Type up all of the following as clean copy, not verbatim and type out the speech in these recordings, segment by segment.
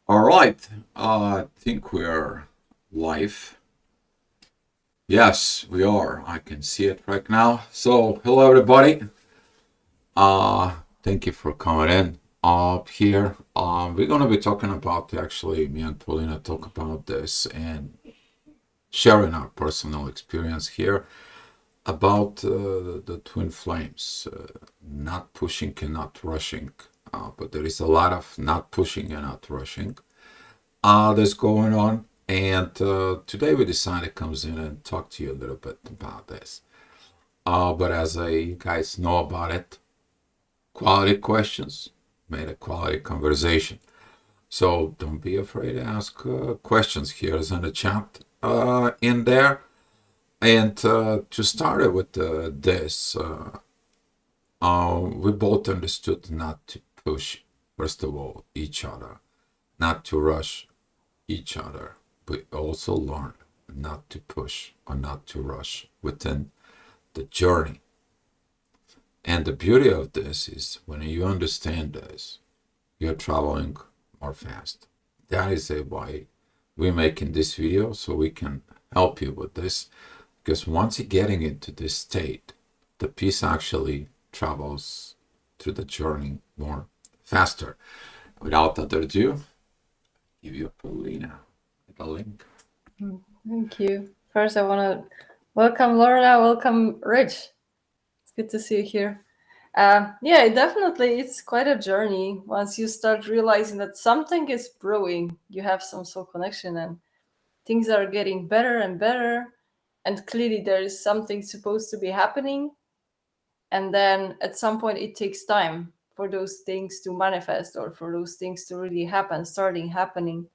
All right, I think we're live. Yes, we are. I can see it right now. So, hello everybody. Thank you for coming in up here. We're gonna be talking about me and Paulina talk about this and sharing our personal experience here about the twin flames, not pushing and not rushing. But there is a lot of not pushing and not rushing that's going on. And today we decided to comes in and talk to you a little bit about this. But as you guys know about it, quality questions made a quality conversation. So don't be afraid to ask questions. Here's in the chat in there. And to start it with this, we both understood not to push, first of all, each other, not to rush each other, but also learn not to push or not to rush within the journey. And the beauty of this is when you understand this, you're traveling more fast. That is why we're making this video so we can help you with this. Because once you're getting into this state, the piece actually travels through the journey more faster. Without further ado, give you a Paulina the link. Thank you. First, I want to welcome Lorna, welcome Rich. It's good to see you here. Yeah, definitely, it's quite a journey. Once you start realizing that something is brewing, you have some soul connection, and things are getting better and better, and clearly there is something supposed to be happening, and then at some point it takes time for those things to manifest or for those things to really happen, starting happening.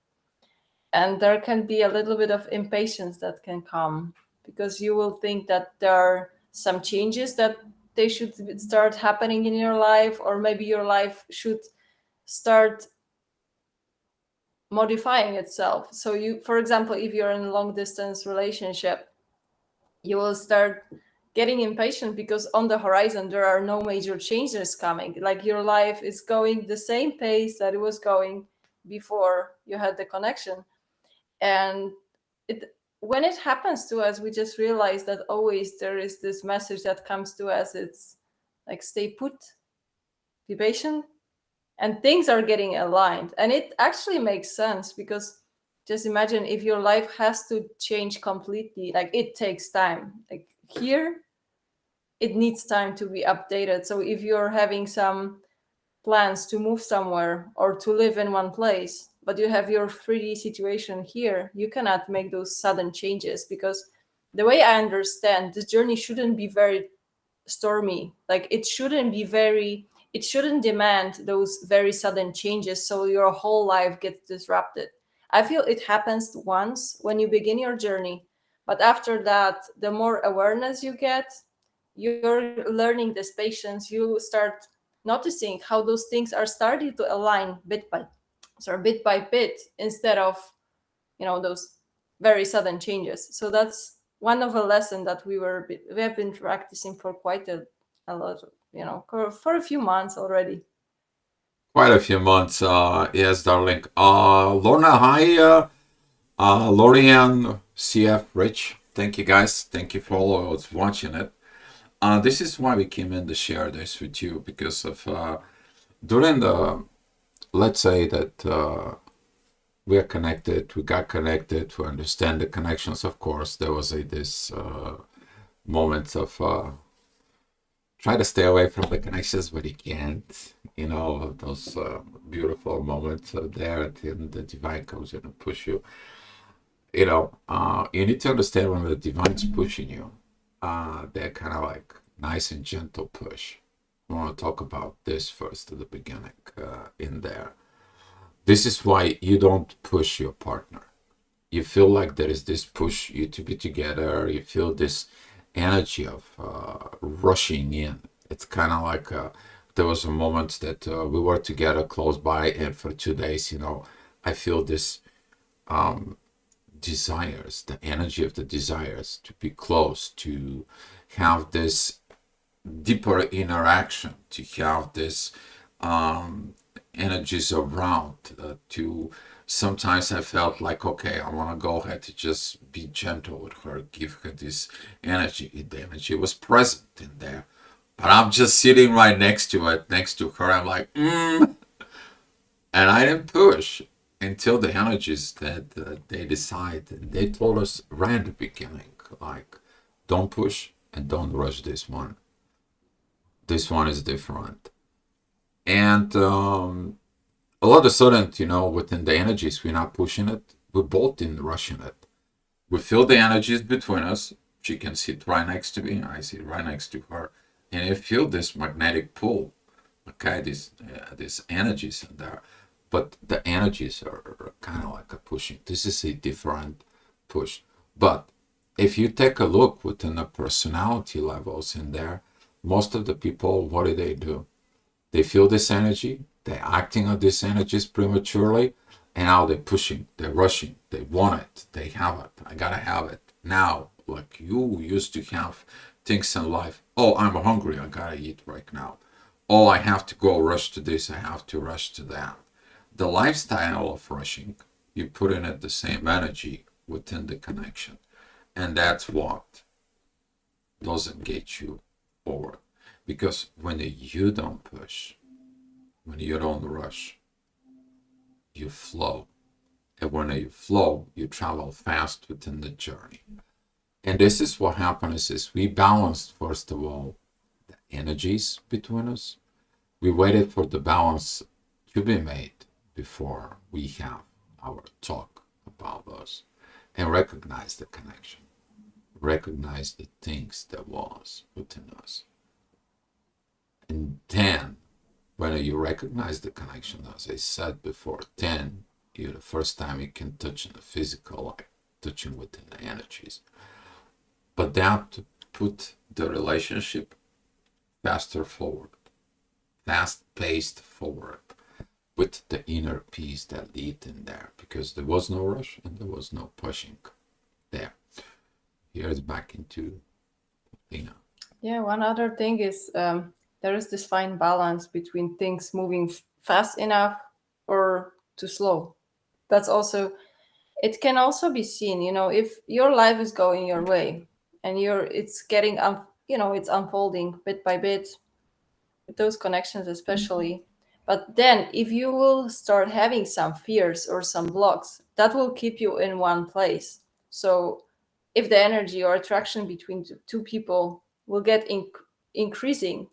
And there can be a little bit of impatience that can come because you will think that there are some changes that they should start happening in your life, or maybe your life should start modifying itself. So you, for example, if you're in a long distance relationship, you will start getting impatient because on the horizon there are no major changes coming. Like your life is going the same pace that it was going before you had the connection. And it, when it happens to us, we just realize that always there is this message that comes to us. It's like, stay put, be patient, and things are getting aligned. And it actually makes sense because just imagine if your life has to change completely, like it takes time. Like here, it needs time to be updated. So if you're having some plans to move somewhere or to live in one place, but you have your 3D situation here, you cannot make those sudden changes because the way I understand this journey shouldn't be very stormy. Like it shouldn't demand those very sudden changes so your whole life gets disrupted. I feel it happens once when you begin your journey, but after that, the more awareness you get, you're learning this patience, you start noticing how those things are starting to align bit by bit instead of those very sudden changes. So that's one of a lesson that we have been practicing for quite a lot, for a few months already. Quite a few months, yes, darling. Lorna, hi, Lorian, CF, Rich. Thank you, guys. Thank you for all of us watching it. This is why we came in to share this with you because of during the, let's say that we are connected, we got connected to understand the connections. Of course, there was this moment of try to stay away from the connections, but you can't. You know, those beautiful moments there at the end, the divine comes in and push you. You need to understand when the divine's pushing you, they're kind of like nice and gentle push. I want to talk about this first at the beginning in there. This is why you don't push your partner. You feel like there is this push you to be together. You feel this energy of rushing in. It's kind of like there was a moment that we were together close by, and for 2 days, I feel this desires, the energy of the desires to be close, to have this deeper interaction, to have this energies around to sometimes I felt like, okay, I want to go ahead to just be gentle with her, give her this energy. The energy was present in there, but I'm just sitting right next to it, next to her. I'm like, and I didn't push until the energies that they decide. They told us right at the beginning, like, don't push and don't rush this one. This one is different. And all of a sudden, within the energies, we're not pushing it. We're both in rushing it. We feel the energies between us. She can sit right next to me. I sit right next to her. And I feel this magnetic pull. Okay, these energies in there. But the energies are kind of like a pushing. This is a different push. But if you take a look within the personality levels in there, most of the people, what do? They feel this energy, they're acting on these energies prematurely, and now they're pushing, they're rushing, they want it, they have it, I gotta have it now. Like you used to have things in life. Oh, I'm hungry, I gotta eat right now. Oh, I have to go rush to this, I have to rush to that. The lifestyle of rushing, you put in it the same energy within the connection. And that's what doesn't get you forward. Because when you don't push, when you don't rush, you flow. And when you flow, you travel fast within the journey. And this is what happens is we balanced, first of all, the energies between us. We waited for the balance to be made before we have our talk about us and recognize the connection, recognize the things that was within us. And then when you recognize the connection, as I said before, then you the first time you can touch in the physical, like touching within the energies. But that to put the relationship faster forward, fast paced forward, with the inner peace that lead in there, because there was no rush and there was no pushing there. Here's back into Lena. Yeah, one other thing is there is this fine balance between things moving fast enough or too slow. That's also, it can also be seen, if your life is going your way and it's getting, it's unfolding bit by bit, with those connections especially. But then if you will start having some fears or some blocks, that will keep you in one place. So if the energy or attraction between two people will get increasing,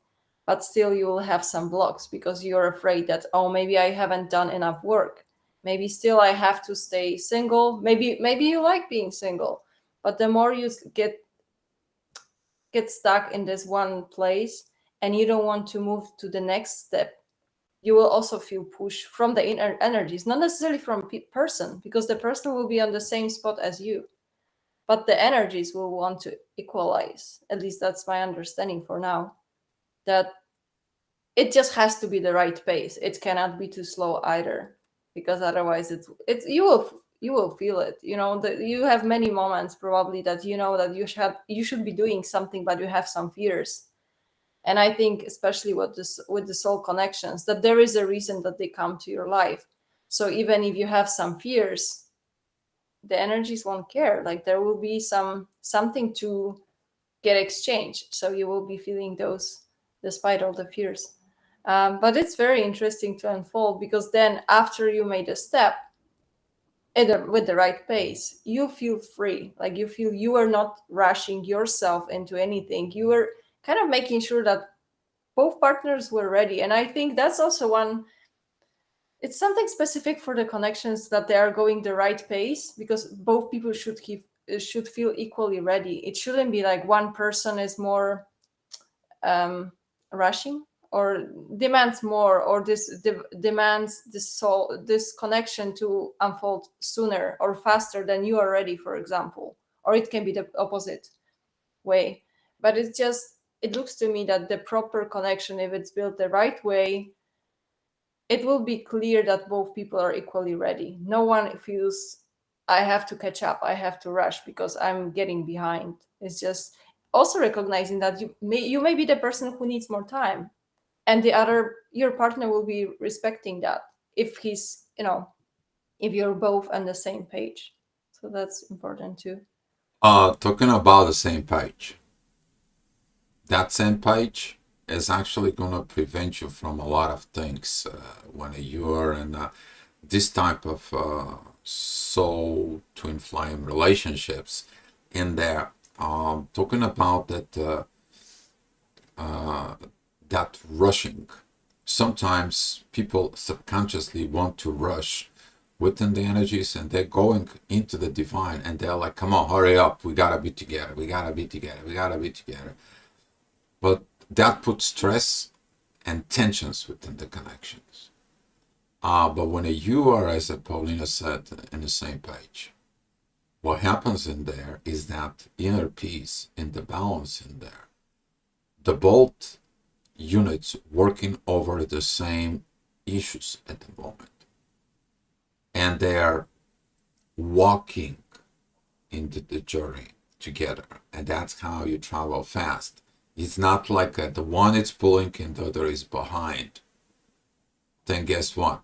but still you will have some blocks because you're afraid that, oh, maybe I haven't done enough work, maybe still I have to stay single, maybe you like being single, but the more you get stuck in this one place and you don't want to move to the next step, you will also feel push from the inner energies, not necessarily from person, because the person will be on the same spot as you, but the energies will want to equalize. At least that's my understanding for now, that it just has to be the right pace. It cannot be too slow either, because otherwise it's you will feel it. That you have many moments probably that that you should be doing something, but you have some fears. And I think especially with the soul connections, that there is a reason that they come to your life. So even if you have some fears, the energies won't care. Like there will be something to get exchanged, so you will be feeling those despite all the fears. But it's very interesting to unfold, because then after you made a step with the right pace, you feel free. Like you feel you are not rushing yourself into anything. You are kind of making sure that both partners were ready. And I think that's also one, it's something specific for the connections, that they are going the right pace, because both people should feel equally ready. It shouldn't be like one person is more rushing or demands more, or demands this connection to unfold sooner or faster than you are ready, for example. Or it can be the opposite way. But it looks to me that the proper connection, if it's built the right way, it will be clear that both people are equally ready. No one feels, I have to catch up, I have to rush because I'm getting behind. It's just also recognizing that you may be the person who needs more time. and your partner will be respecting that if he's, if you're both on the same page. So that's important too. Talking about the same page. That same page is actually going to prevent you from a lot of things when you're in this type of soul twin flame relationships in there. Talking about that rushing. Sometimes people subconsciously want to rush within the energies, and they're going into the divine, and they're like, come on, hurry up, we gotta be together, we gotta be together, we gotta be together. But that puts stress and tensions within the connections. But when you are, as Paulina said, in the same page, what happens in there is that inner peace and the balance in there. The both units working over the same issues at the moment. And they are walking into the journey together. And that's how you travel fast. It's not like the one is pulling and the other is behind. Then guess what?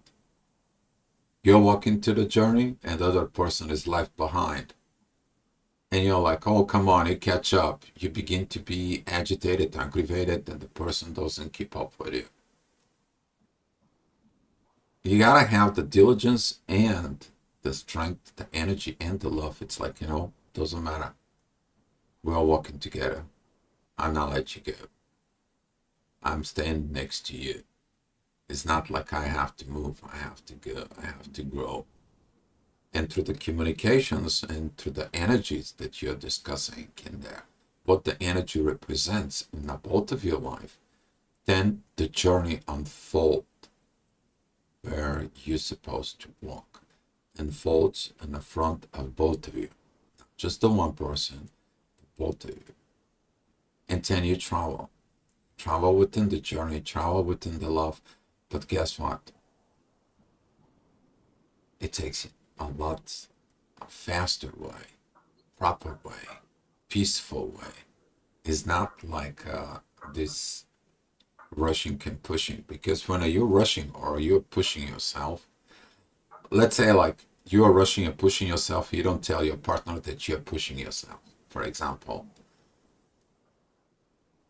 You're walking to the journey and the other person is left behind. And you're like, oh, come on, you catch up. You begin to be agitated, aggravated, and the person doesn't keep up with you. You gotta have the diligence and the strength, the energy, and the love. It's like, doesn't matter. We're all walking together. I'm not let you go. I'm staying next to you. It's not like I have to move, I have to go, I have to grow. And through the communications and through the energies that you're discussing in there, what the energy represents in both of your life, then the journey unfolds where you're supposed to walk. Unfolds in the front of both of you. Not just the one person, both of you. And then you travel. Travel within the journey, travel within the love. But guess what? It takes a lot faster way, proper way, peaceful way. It's not like this rushing and pushing. Because when you're rushing or you're pushing yourself, let's say like you are rushing and pushing yourself, you don't tell your partner that you're pushing yourself. For example,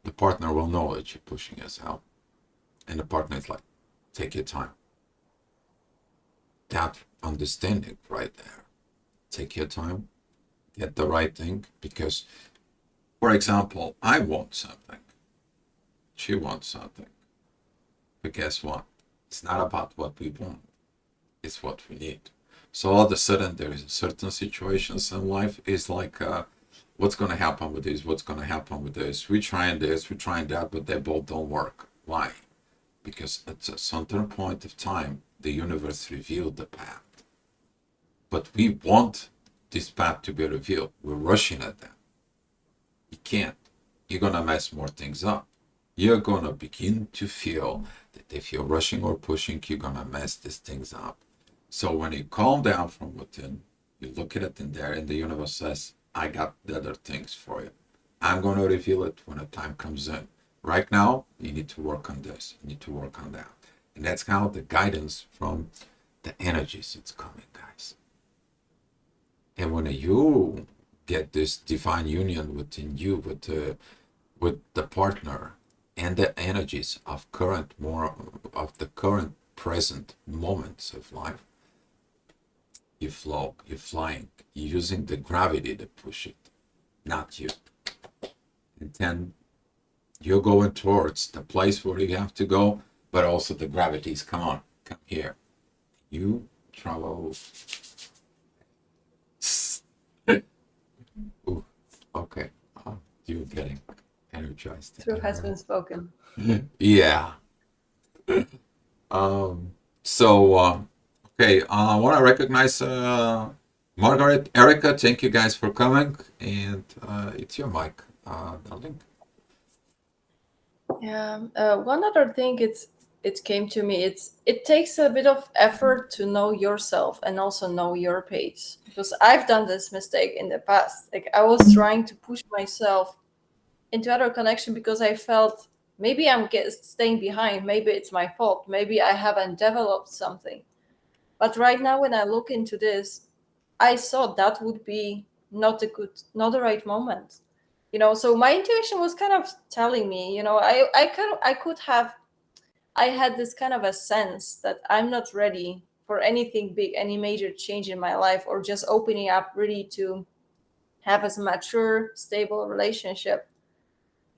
the partner will know that you're pushing yourself. And the partner is like, take your time. That understanding right there. Take your time, get the right thing. Because, for example, I want something. She wants something. But guess what? It's not about what we want. It's what we need. So all of a sudden, there is certain situations in life is like, what's going to happen with this? What's going to happen with this? We're trying this, we're trying that, but they both don't work. Why? Because at a certain point of time, the universe revealed the path. But we want this path to be revealed. We're rushing at that. You can't. You're going to mess more things up. You're going to begin to feel that if you're rushing or pushing, you're going to mess these things up. So when you calm down from within, you look at it in there, and the universe says, I got the other things for you. I'm going to reveal it when the time comes in. Right now, you need to work on this. You need to work on that. And that's how the guidance from the energies it's coming, guys. And when you get this divine union within you with the partner and the energies of the current present moments of life, you flow, you're flying, you're using the gravity to push it, not you. And then you're going towards the place where you have to go, but also the gravities, come on, come here. You travel. Ooh, okay. You're getting energized. Truth has been spoken. Yeah. Okay. I want to recognize Margaret, Erica. Thank you guys for coming, and it's your mic, darling. Yeah. One other thing, it came to me. It takes a bit of effort to know yourself and also know your pace, because I've done this mistake in the past. Like I was trying to push myself into other connection because I felt Maybe I'm staying behind. Maybe it's my fault. Maybe I haven't developed something. But right now, when I look into this, I saw that would be not the right moment. So my intuition was kind of telling me, I had this kind of a sense that I'm not ready for anything big, any major change in my life, or just opening up really to have a mature, stable relationship.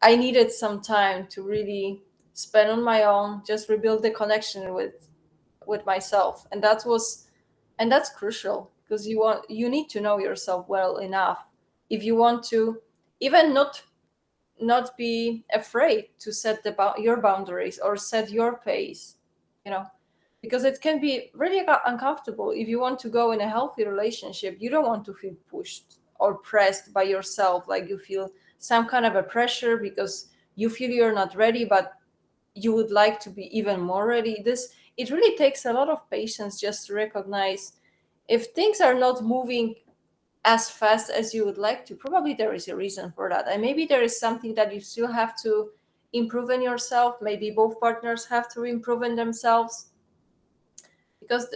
I needed some time to really spend on my own, just rebuild the connection with myself, and that's crucial because you need to know yourself well enough if you want to even not be afraid to set your boundaries or set your pace, you know, because it can be really uncomfortable. If you want to go in a healthy relationship, you don't want to feel pushed or pressed by yourself, like you feel some kind of a pressure because you feel you're not ready, but you would like to be even more ready. This It really takes a lot of patience just to recognize if things are not moving as fast as you would like to. Probably there is a reason for that, and maybe there is something that you still have to improve in yourself. Maybe both partners have to improve in themselves, because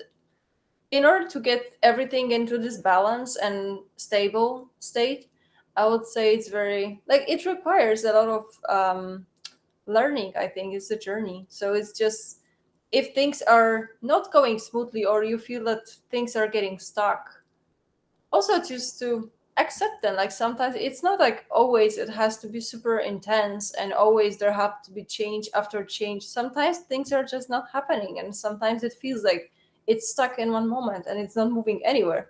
in order to get everything into this balance and stable state, I would say it's very, like, it requires a lot of learning. I think it's a journey. So it's just, if things are not going smoothly or you feel that things are getting stuck, also just to accept them. Like, sometimes it's not like always it has to be super intense and always there have to be change after change. Sometimes things are just not happening, and sometimes it feels like it's stuck in one moment and it's not moving anywhere.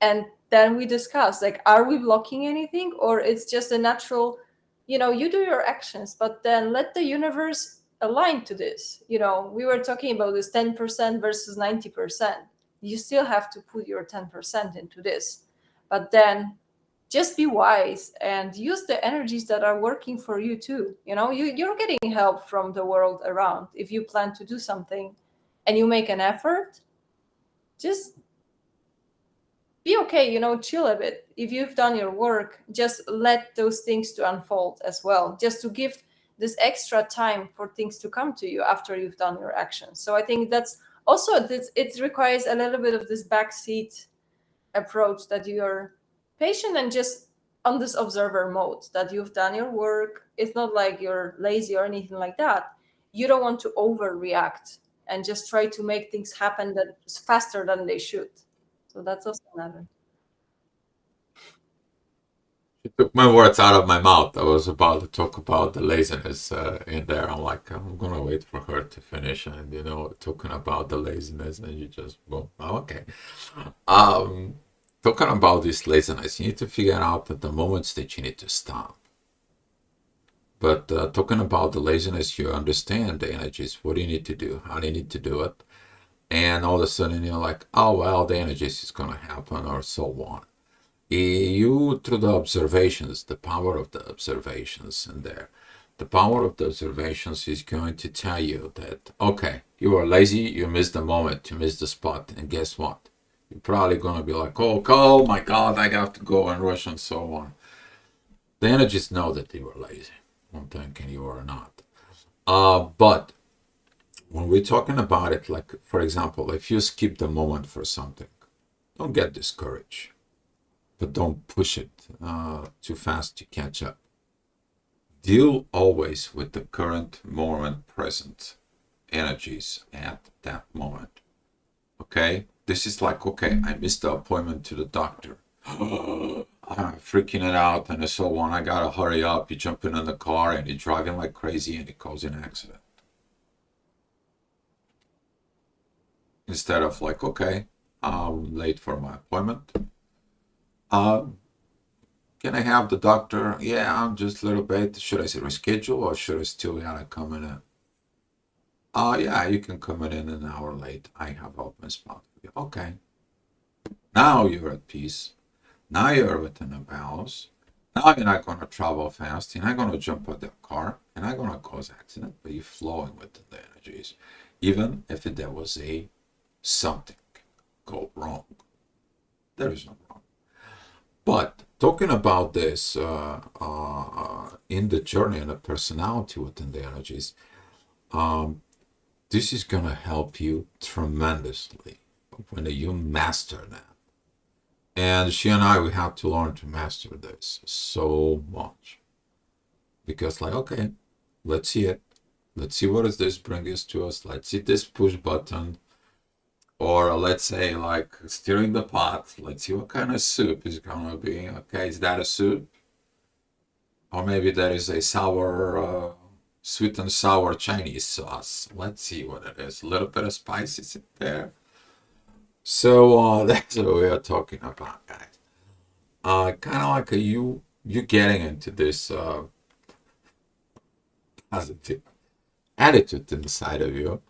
And then we discuss, like, are we blocking anything, or it's just a natural, you do your actions, but then let the universe align to this. We were talking about this 10% versus 90%. You still have to put your 10% into this, but then just be wise and use the energies that are working for you too. You're getting help from the world around. If you plan to do something and you make an effort, just be okay, chill a bit. If you've done your work, just let those things to unfold as well, just to give this extra time for things to come to you after you've done your actions. So I think that's also this, it requires a little bit of this backseat approach, that you're patient and just on this observer mode, that you've done your work. It's not like you're lazy or anything like that. You don't want to overreact and just try to make things happen that faster than they should. So that's also another. She took my words out of my mouth. I was about to talk about the laziness in there. I'm like, I'm gonna wait for her to finish, and talking about the laziness, and you just, well, okay. Um, Talking about this laziness, you need to figure out that the moments that you need to stop. But talking about the laziness, you understand the energies. What do you need to do? How do you need to do it? And all of a sudden, you're like, oh well, the energies is gonna happen, or so on. You, through the observations, the power of the observations in there, the power of the observations is going to tell you that, okay, you are lazy, you missed the moment, you missed the spot, and guess what? You're probably going to be like, oh my God, I have to go and rush and so on. The energies know that you are lazy. I'm thinking you are not. But when we're talking about it, like, for example, if you skip the moment for something, don't get discouraged, but don't push it too fast to catch up. Deal always with the current moment, present energies at that moment. Okay? This is like, okay, I missed the appointment to the doctor. I'm freaking it out and so on. I gotta hurry up. You jump in the car and you're driving like crazy and it causes an accident. Instead of like, okay, I'm late for my appointment. Can I have the doctor? Yeah, I'm just a little bit. Should I reschedule or should I still gotta come in? Yeah, you can come in an hour late. I have open spot. Okay. Now you're at peace. Now you're within the bounds. Now you're not gonna travel fast. You're not gonna jump out the car. You're not gonna cause accident, but you're flowing within the energies. Even if there was something go wrong. There is no wrong. But talking about this, in the journey and the personality within the energies, um, this is gonna help you tremendously when you master that. And she and I, we have to learn to master this so much because, like, okay, let's see it. Let's see what is this bring us to us. Let's see this push button, or let's say like stirring the pot. Let's see what kind of soup is gonna be. Okay, is that a soup? Or maybe there is a sour, sweet and sour Chinese sauce. Let's see what it is. A little bit of spices in there. So that's what we are talking about, guys. Kind of like you getting into this positive attitude inside of you,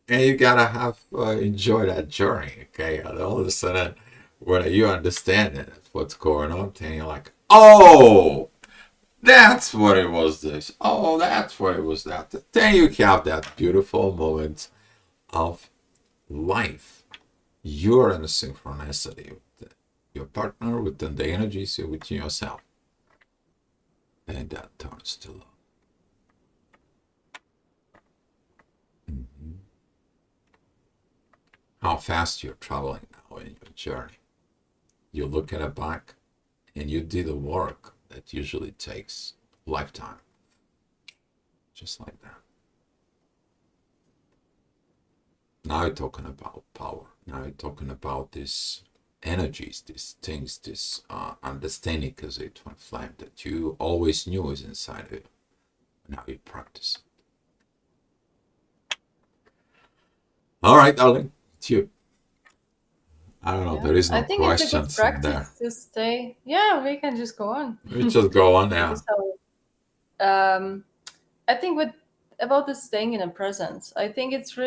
and you gotta have enjoy that journey. Okay, and all of a sudden, when you understand it, what's going on, then you're like, oh. That's what it was this. Oh, that's what it was that. Then you have that beautiful moment of life. You're in a synchronicity with your partner, within the energies, within yourself. And that turns to love. How fast you're traveling now in your journey. You look at it back and you did the work that usually takes a lifetime. Just like that. Now you're talking about power. Now you're talking about these energies, these things, this understanding as a twin flame that you always knew is inside of you. Now you practice it. All right, darling, it's you. I don't know. Yeah. There is I no think it's a good questions in there. practice to stay. Yeah, we can just go on. We just go on now. So, I think with about the staying in the presence, I think it's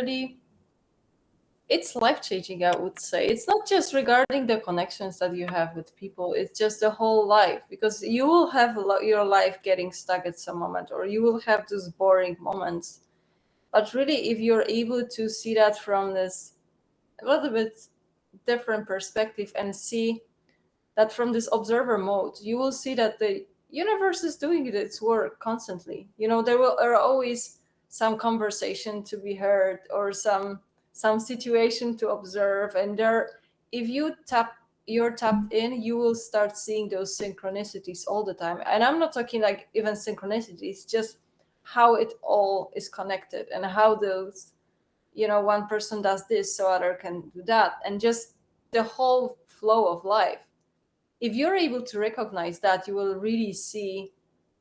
life changing. I would say it's not just regarding the connections that you have with people. It's just the whole life, because you will have your life getting stuck at some moment, or you will have those boring moments. But really, if you're able to see that from this a little bit different perspective and see that from this observer mode, you will see that the universe is doing its work constantly. There are always some conversation to be heard, or some situation to observe, and there, if you're tapped in, you will start seeing those synchronicities all the time. And I'm not talking like even synchronicities, just how it all is connected, and how those, one person does this so other can do that, and just the whole flow of life. If you're able to recognize that, you will really see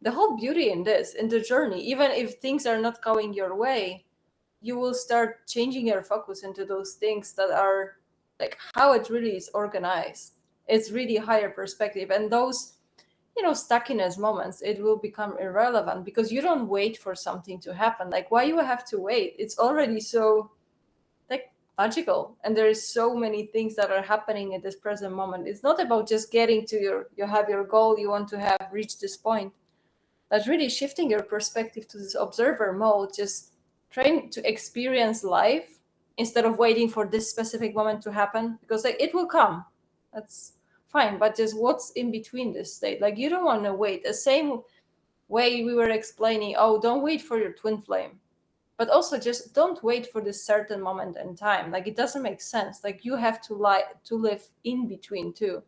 the whole beauty in this, in the journey. Even if things are not going your way, you will start changing your focus into those things that are like how it really is organized. It's really higher perspective, and those, stuckiness moments, it will become irrelevant, because you don't wait for something to happen. Like, why you have to wait? It's already so like magical, and there is so many things that are happening at this present moment. It's not about just getting to you have your goal, you want to have reached this point, but really shifting your perspective to this observer mode, just trying to experience life instead of waiting for this specific moment to happen, because like it will come. That's fine, but just what's in between this state. Like, you don't want to wait. The same way we were explaining, oh, don't wait for your twin flame, but also just don't wait for this certain moment in time. Like, it doesn't make sense. Like, you have to live in between too.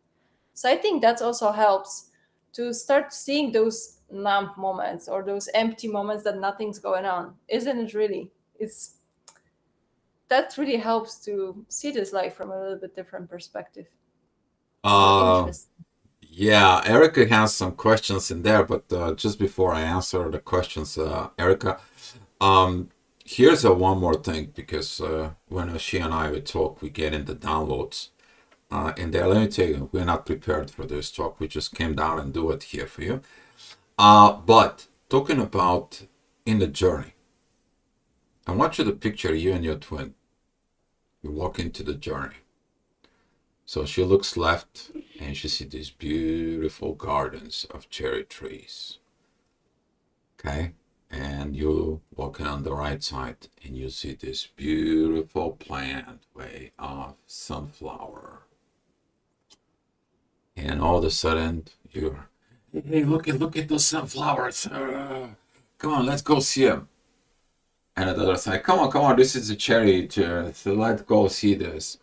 So I think that also helps to start seeing those numb moments, or those empty moments that nothing's going on, isn't it? Really, it's that really helps to see this life from a little bit different perspective. More Uh, interesting. yeah, Erica has some questions in there, but just before I answer the questions, Erica, um, here's a one more thing, because when she and I would talk, we get into downloads. And there, let me tell you, we're not prepared for this talk. We just came down and do it here for you. But talking about in the journey, I want you to picture you and your twin. You walk into the journey. So she looks left and she sees these beautiful gardens of cherry trees. Okay? And you walking on the right side and you see this beautiful plant way of sunflower. And all of a sudden Hey, look at those sunflowers. Come on, let's go see them. And the other side, come on, this is a cherry, so let's go see this.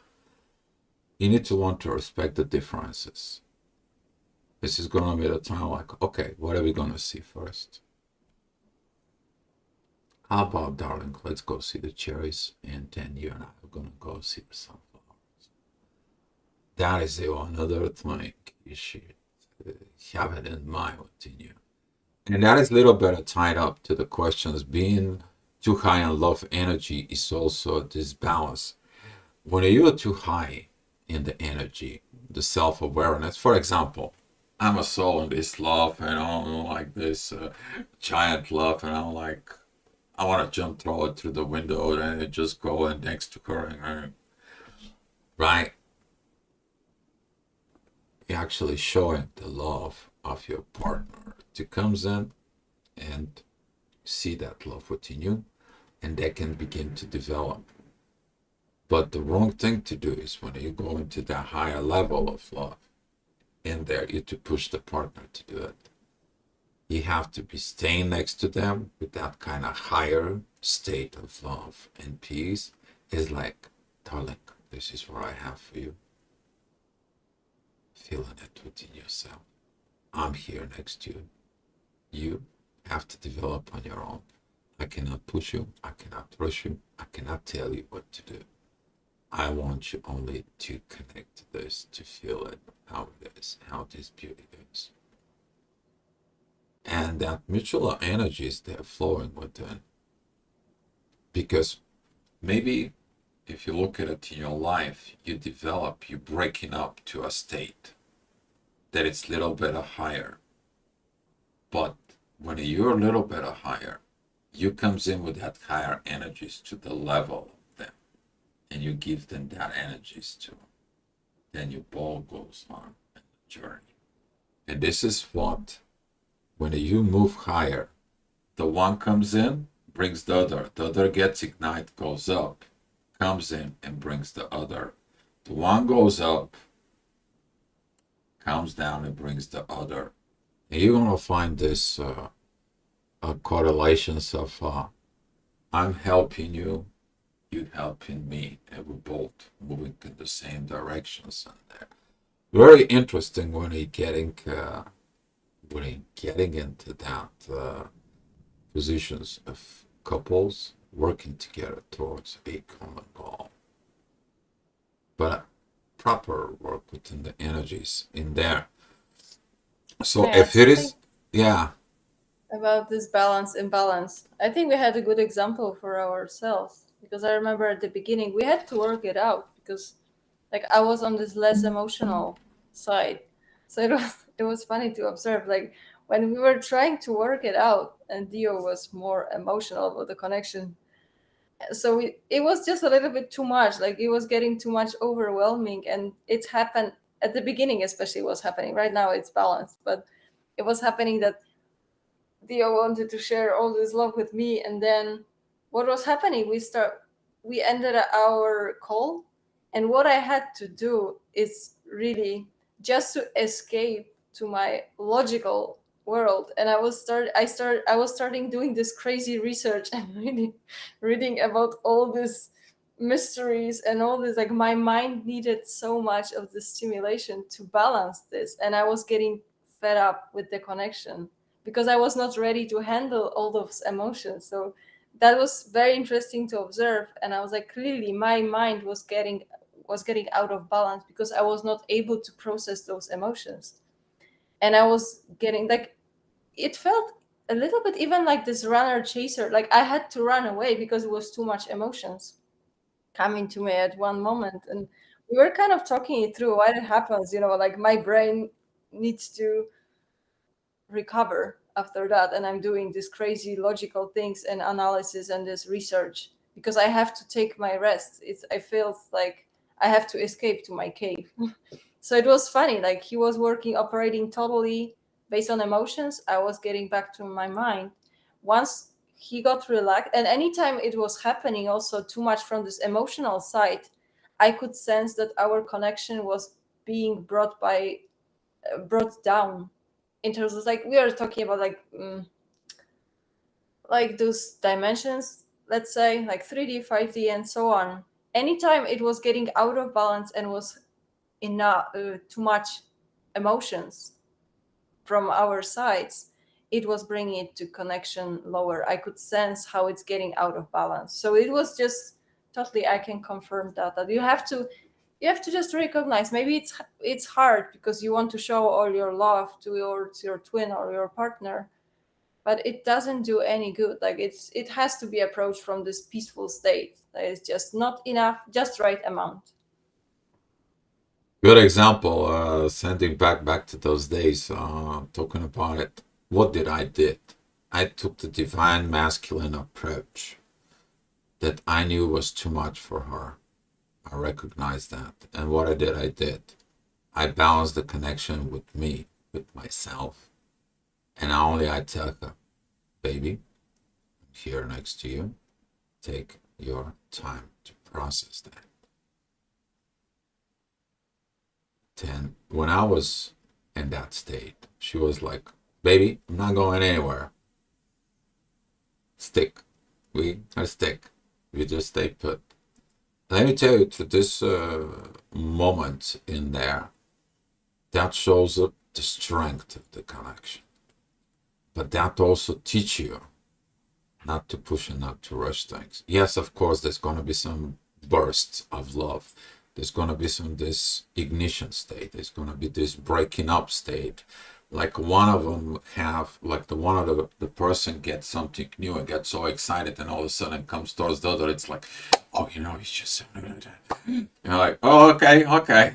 You need to learn to respect the differences. This is gonna be the time like, okay, what are we gonna see first? How about, darling, let's go see the cherries, and then you and I are gonna go see the sunflowers. That is another thing you should have it in mind within you. And that is a little bit tied up to the questions. Being too high in love energy is also this balance. When you're too high in the energy, the self awareness, for example, I'm a soul in this love, and I'm like this giant love, and I'm like, I want to jump throw it through the window and it just go and next to her, and right? You're actually showing the love of your partner to comes in and see that love within you, and that can begin to develop. But the wrong thing to do is when you go into that higher level of love, in there, you to push the partner to do it. You have to be staying next to them with that kind of higher state of love and peace. Is like, darling, this is what I have for you. Feeling it within yourself. I'm here next to you. You have to develop on your own. I cannot push you. I cannot rush you. I cannot tell you what to do. I want you only to connect to this, to feel it, how it is, how this beauty is. And that mutual energies they're flowing within. Because maybe if you look at it in your life, you develop, you breaking up to a state that it's a little bit higher. But when you're a little bit higher, you comes in with that higher energies to the level of them, and you give them that energies to them. Then your ball goes on in the journey. And this is what, when you move higher, the one comes in, brings the other gets ignite, goes up, comes in and brings the other. The one goes up, comes down and brings the other. And you're gonna find this correlations of I'm helping you, you helping me, and we're both moving in the same directions. And very interesting when you're getting into that positions of couples working together towards a common goal. But proper work within the energies in there. Can So I add if it something is, yeah, about this balance imbalance? I think we had a good example for ourselves because I remember at the beginning we had to work it out because like I was on this less emotional side. So it was funny to observe like when we were trying to work it out and Dio was more emotional about the connection. So it was just a little bit too much, like it was getting too much overwhelming, and it happened at the beginning, especially was happening. Right now it's balanced, but it was happening that Dio wanted to share all this love with me, and then what was happening, we ended our call, and what I had to do is really just to escape to my logical world. And I was starting doing this crazy research and reading about all these mysteries and all this, like my mind needed so much of the stimulation to balance this, and I was getting fed up with the connection because I was not ready to handle all those emotions. So that was very interesting to observe. And I was like, clearly my mind was getting out of balance because I was not able to process those emotions. And I was getting like, it felt a little bit even like this runner chaser. Like I had to run away because it was too much emotions coming to me at one moment. And we were kind of talking it through why it happens, like my brain needs to recover after that, and I'm doing these crazy logical things and analysis and this research because I have to take my rest. I feel like I have to escape to my cave. So it was funny, like he was working operating totally based on emotions. I was getting back to my mind. Once he got relaxed, and anytime it was happening also too much from this emotional side, I could sense that our connection was being brought down in terms of like we are talking about like those dimensions, let's say like 3D, 5D, and so on. Anytime it was getting out of balance and was enough too much emotions from our sides, it was bringing it to connection lower. I could sense how it's getting out of balance. So it was just totally, I can confirm that you have to just recognize, maybe it's hard because you want to show all your love to your twin or your partner, but it doesn't do any good. Like it has to be approached from this peaceful state that is just not enough, just right amount. Good example. Sending back to those days. Talking about it. What did I did? I took the divine masculine approach that I knew was too much for her. I recognized that, and what I did. I balanced the connection with me, with myself, and only I tell her, baby, I'm here next to you. Take your time to process that. Then, when I was in that state, she was like, baby, I'm not going anywhere. Stick. We are stick. We just stay put. Let me tell you, to this moment in there, that shows up the strength of the connection. But that also teach you not to push and not to rush things. Yes, of course, there's going to be some bursts of love. There's going to be this ignition state. There's going to be this breaking up state. Like one of them like the person gets something new and gets so excited, and all of a sudden comes towards the other. It's like, oh, it's just, you're like, oh, okay.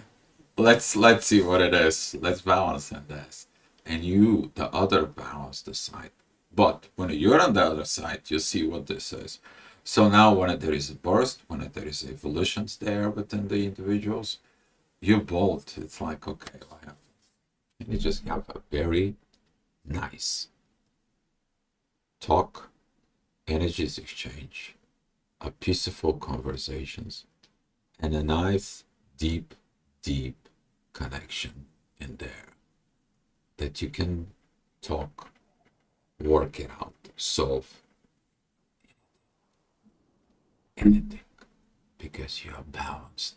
Let's see what it is. Let's balance on this. And you, the other, balance the side. But when you're on the other side, you see what this is. So now when there is a burst, when there is evolutions there within the individuals, you both, it's like, okay, and you just have a very nice talk, energies exchange, a peaceful conversations, and a nice, deep connection in there that you can talk, work it out, solve anything, because you are balanced.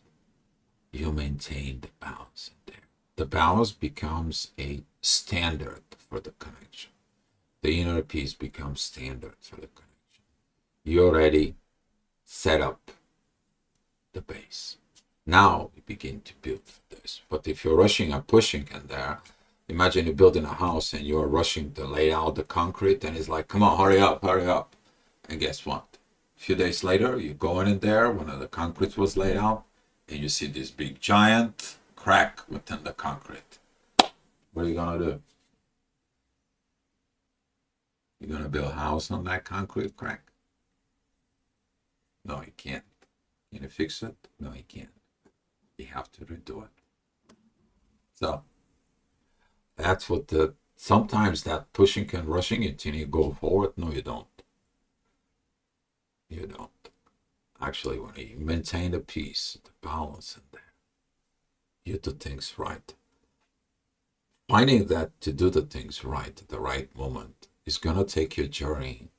You maintain the balance in there. The balance becomes a standard for the connection. The inner peace becomes standard for the connection. You already set up the base. Now we begin to build this. But if you're rushing or pushing in there, imagine you're building a house and you're rushing to lay out the concrete, and it's like, come on, hurry up. And guess what? A few days later, you go in there when the concrete was laid out, and you see this big giant crack within the concrete. What are you gonna do? You're gonna build a house on that concrete crack? No, you can't. Can you fix it? No, you can't. You have to redo it. So that's what sometimes that pushing and rushing it, and you go forward. No, you don't. You don't. Actually, when you maintain the peace, the balance in there, you do things right. Finding that to do the things right at the right moment is going to take your journey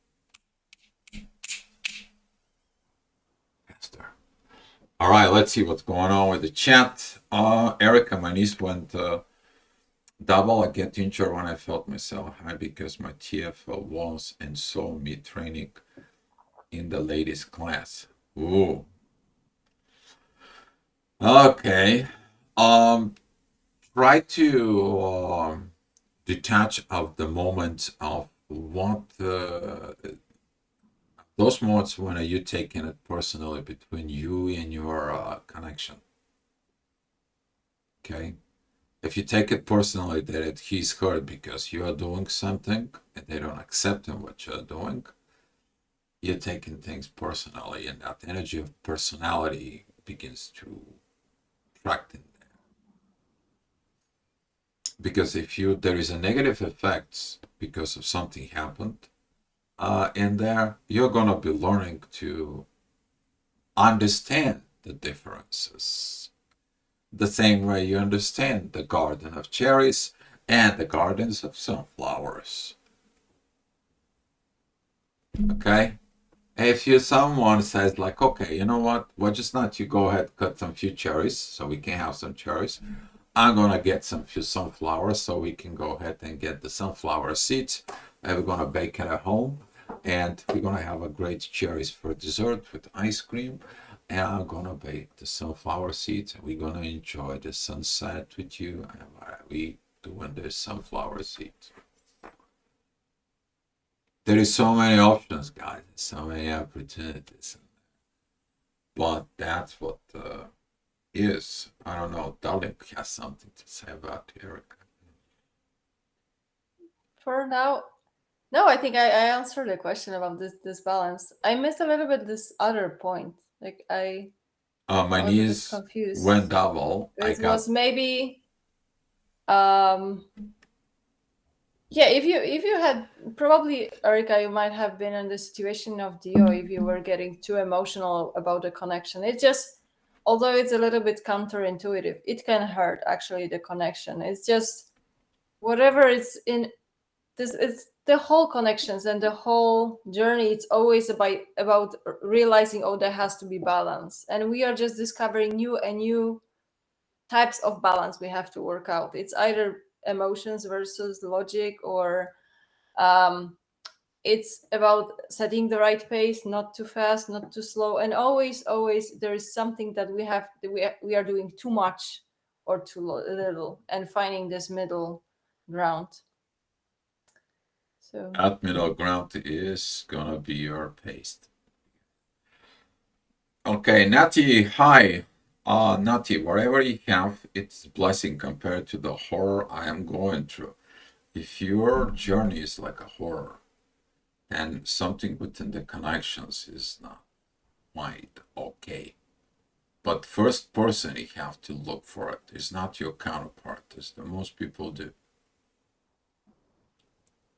faster. All right, let's see what's going on with the chat. Erica, my niece went double. I get injured when I felt myself high because my TFL was and saw me training in the ladies class. Ooh. Okay. Try to detach of the moment of what those moments when you taking it personally between you and your connection. Okay. If you take it personally that he's hurt because you are doing something and they don't accept him what you're doing, you're taking things personally, and that energy of personality begins to attract in there. Because if there is a negative effects because of something happened in there, you're gonna be learning to understand the differences. The same way you understand the garden of cherries, and the gardens of sunflowers. Okay? If you someone says like, okay, you know what? Why just not you go ahead cut some few cherries so we can have some cherries. I'm gonna get some few sunflowers so we can go ahead and get the sunflower seeds. And we're gonna bake it at home, and we're gonna have a great cherries for dessert with ice cream. And I'm gonna bake the sunflower seeds, and we're gonna enjoy the sunset with you. And we doing the sunflower seeds. There is so many options, guys. So many opportunities, but that's what is. I don't know. Darling has something to say about Erica. For now, no, I think I answered the question about this balance. I missed a little bit this other point. Like My I was a bit knees went confused. double. I It got was maybe um yeah, if you had probably, Erica, you might have been in the situation of Dio if you were getting too emotional about the connection. It just, although it's a little bit counterintuitive, it can hurt actually the connection. It's just whatever is in this, it's the whole connections and the whole journey. It's always about realizing, oh, there has to be balance, and we are just discovering new and new types of balance we have to work out. It's either emotions versus logic, or um, it's about setting the right pace, not too fast, not too slow, and always there is something that we are doing too much or too little, and finding this middle ground. So that middle ground is gonna be your paste. Okay, Natty, hi. Natty, whatever you have, it's blessing compared to the horror I am going through. If your journey is like a horror, then something within the connections is not quite okay. But first person you have to look for it is not your counterpart, as the most people do.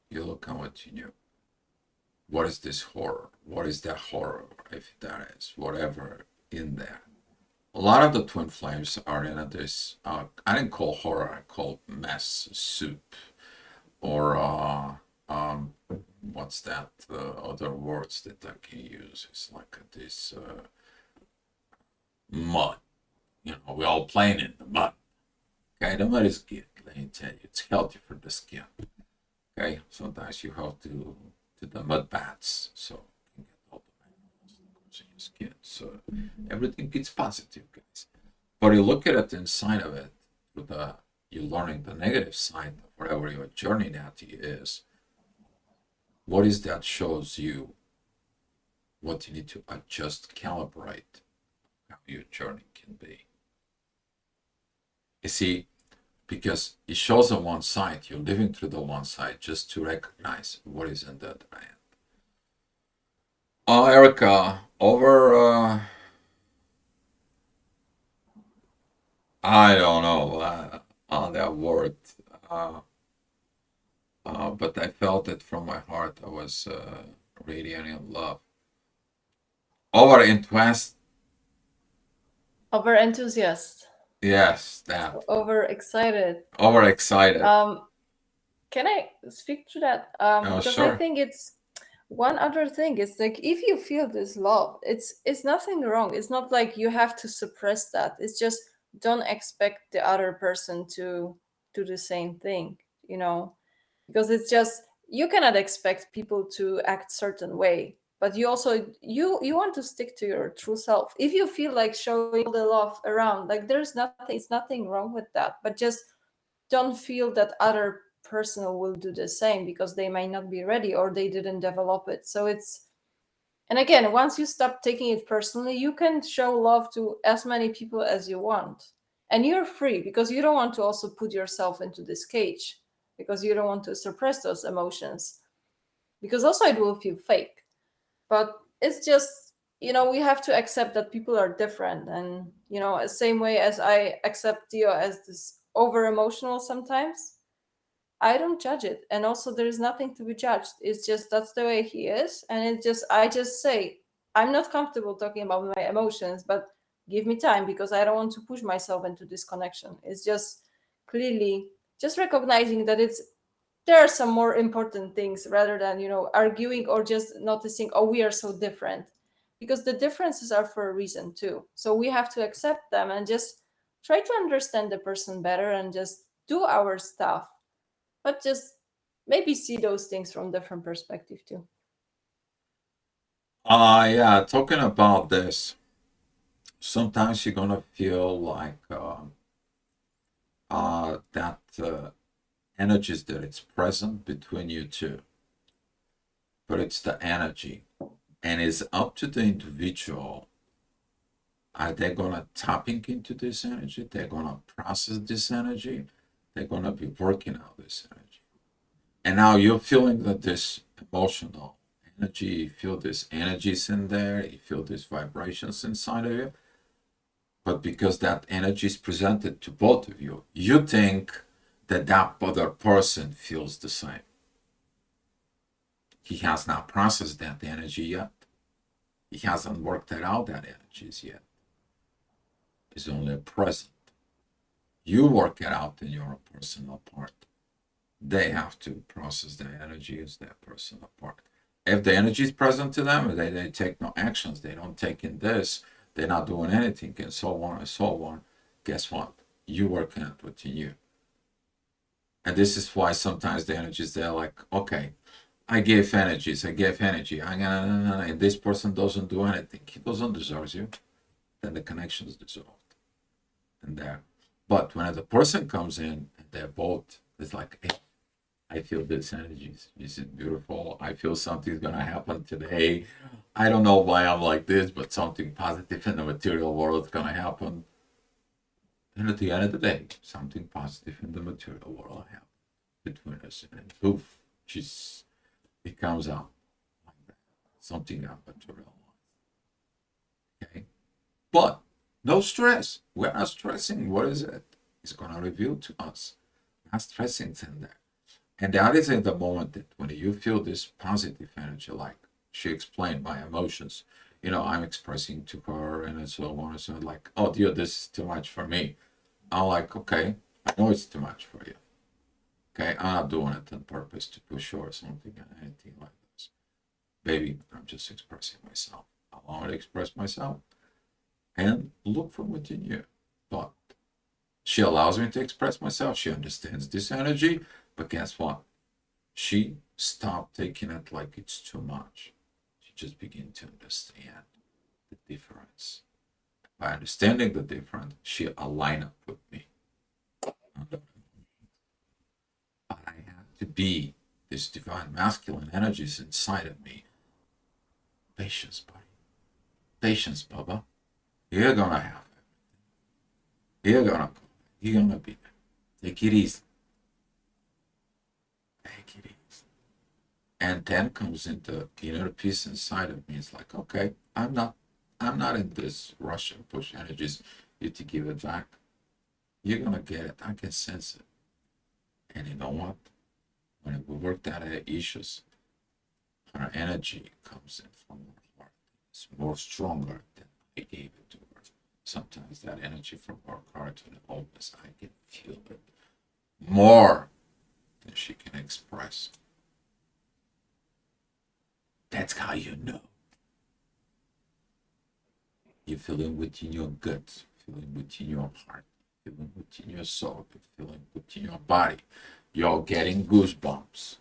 You look at what you knew. What is this horror? What is that horror, if that is, whatever in there? A lot of the twin flames are in this, I didn't call horror, I call mess soup. Or, what's that? Other words that I can use. It's like this mud. You know, we're all playing in the mud. Okay, the mud is good. Let me tell you, it's healthy for the skin. Okay, sometimes you have to the mud baths, so you can get all the minerals that goes in your skin. So everything gets positive, guys. But you look at it inside of it, with the you're learning the negative side of whatever your journey now is. What is that shows you what you need to adjust, calibrate how your journey can be. You see, because it shows on one side, you're living through the one side just to recognize what is in the other end. Erica, over, I don't know on that word, uh, but I felt it from my heart. I was radiating love. Over interest, over enthusiast, yes, that. over excited. Overexcited. Can I speak to that? Oh, Because I sure. think it's one other thing. It's like if you feel this love, it's nothing wrong. It's not like you have to suppress that. It's just don't expect the other person to do the same thing, you know, because it's just you cannot expect people to act certain way. But you also you want to stick to your true self. If you feel like showing all the love around, like there's nothing, it's nothing wrong with that. But just don't feel that other person will do the same because they might not be ready or they didn't develop it. So it's, and again, once you stop taking it personally, you can show love to as many people as you want, and you're free because you don't want to also put yourself into this cage, because you don't want to suppress those emotions, because also it will feel fake. But it's just, you know, we have to accept that people are different, and you know, the same way as I accept Dio as this over emotional sometimes, I don't judge it. And also there's nothing to be judged. It's just that's the way he is. And it just I just say, I'm not comfortable talking about my emotions, but give me time because I don't want to push myself into this connection. It's just clearly just recognizing that there are some more important things rather than, arguing or just noticing, oh, we are so different, because the differences are for a reason too. So we have to accept them and just try to understand the person better and just do our stuff, but just maybe see those things from different perspective too. Yeah, talking about this, sometimes you're gonna feel like that energies that it's present between you two, but it's the energy, and it's up to the individual. Are they gonna tapping into this energy? They're gonna process this energy. They're gonna be working out this energy, and now you're feeling that this emotional energy. You feel this energies in there. You feel these vibrations inside of you. But because that energy is presented to both of you, you think that that other person feels the same. He has not processed that energy yet. He hasn't worked that out, that energies yet. It's only a present. You work it out in your personal part. They have to process the energy as their personal part. If the energy is present to them, they take no actions. They don't take in this. They're not doing anything, and so on and so on. Guess what? You work it within you. And this is why sometimes the energies, they're like, okay, I gave energies, I gave energy, and this person doesn't do anything. He doesn't deserve you. Then the connection is dissolved. And there. But when the person comes in, and they're both, it's like, hey, I feel this energy. This is beautiful. I feel something's gonna happen today. I don't know why I'm like this, but something positive in the material world is gonna happen. And at the end of the day, something positive in the material world happened between us, and poof, it comes out like that. Something happened to real life. Okay, but no stress. We're not stressing. What is it? It's gonna reveal to us. Not stressing in there. And that is in the moment that when you feel this positive energy, like she explained my emotions, I'm expressing to her and so on and so on, like, oh dear, this is too much for me. I'm like, okay, I know it's too much for you. Okay, I'm not doing it on purpose to push you or something or anything like this. Baby, I'm just expressing myself. Allow me to express myself and look from within you. But she allows me to express myself. She understands this energy. But guess what? She stopped taking it like it's too much. She just began to understand the difference. By understanding the difference, she aligned up with me. But I have to be this divine masculine energies inside of me. Patience, buddy. Patience, Bubba. You're gonna have it. You're gonna be there. Take it easy. Take it easy. And then comes into inner peace inside of me. It's like, okay, I'm not in this rush and push energies you to give it back. You're gonna get it. I can sense it. And you know what? When we work out our issues, our energy comes in from our heart. It's more stronger than I gave it to her. Sometimes that energy from our heart to the openness, I can feel it more than she can express. That's how you know. You feel it within your gut, feeling within your heart, feeling within your soul, feeling within your body. You're getting goosebumps.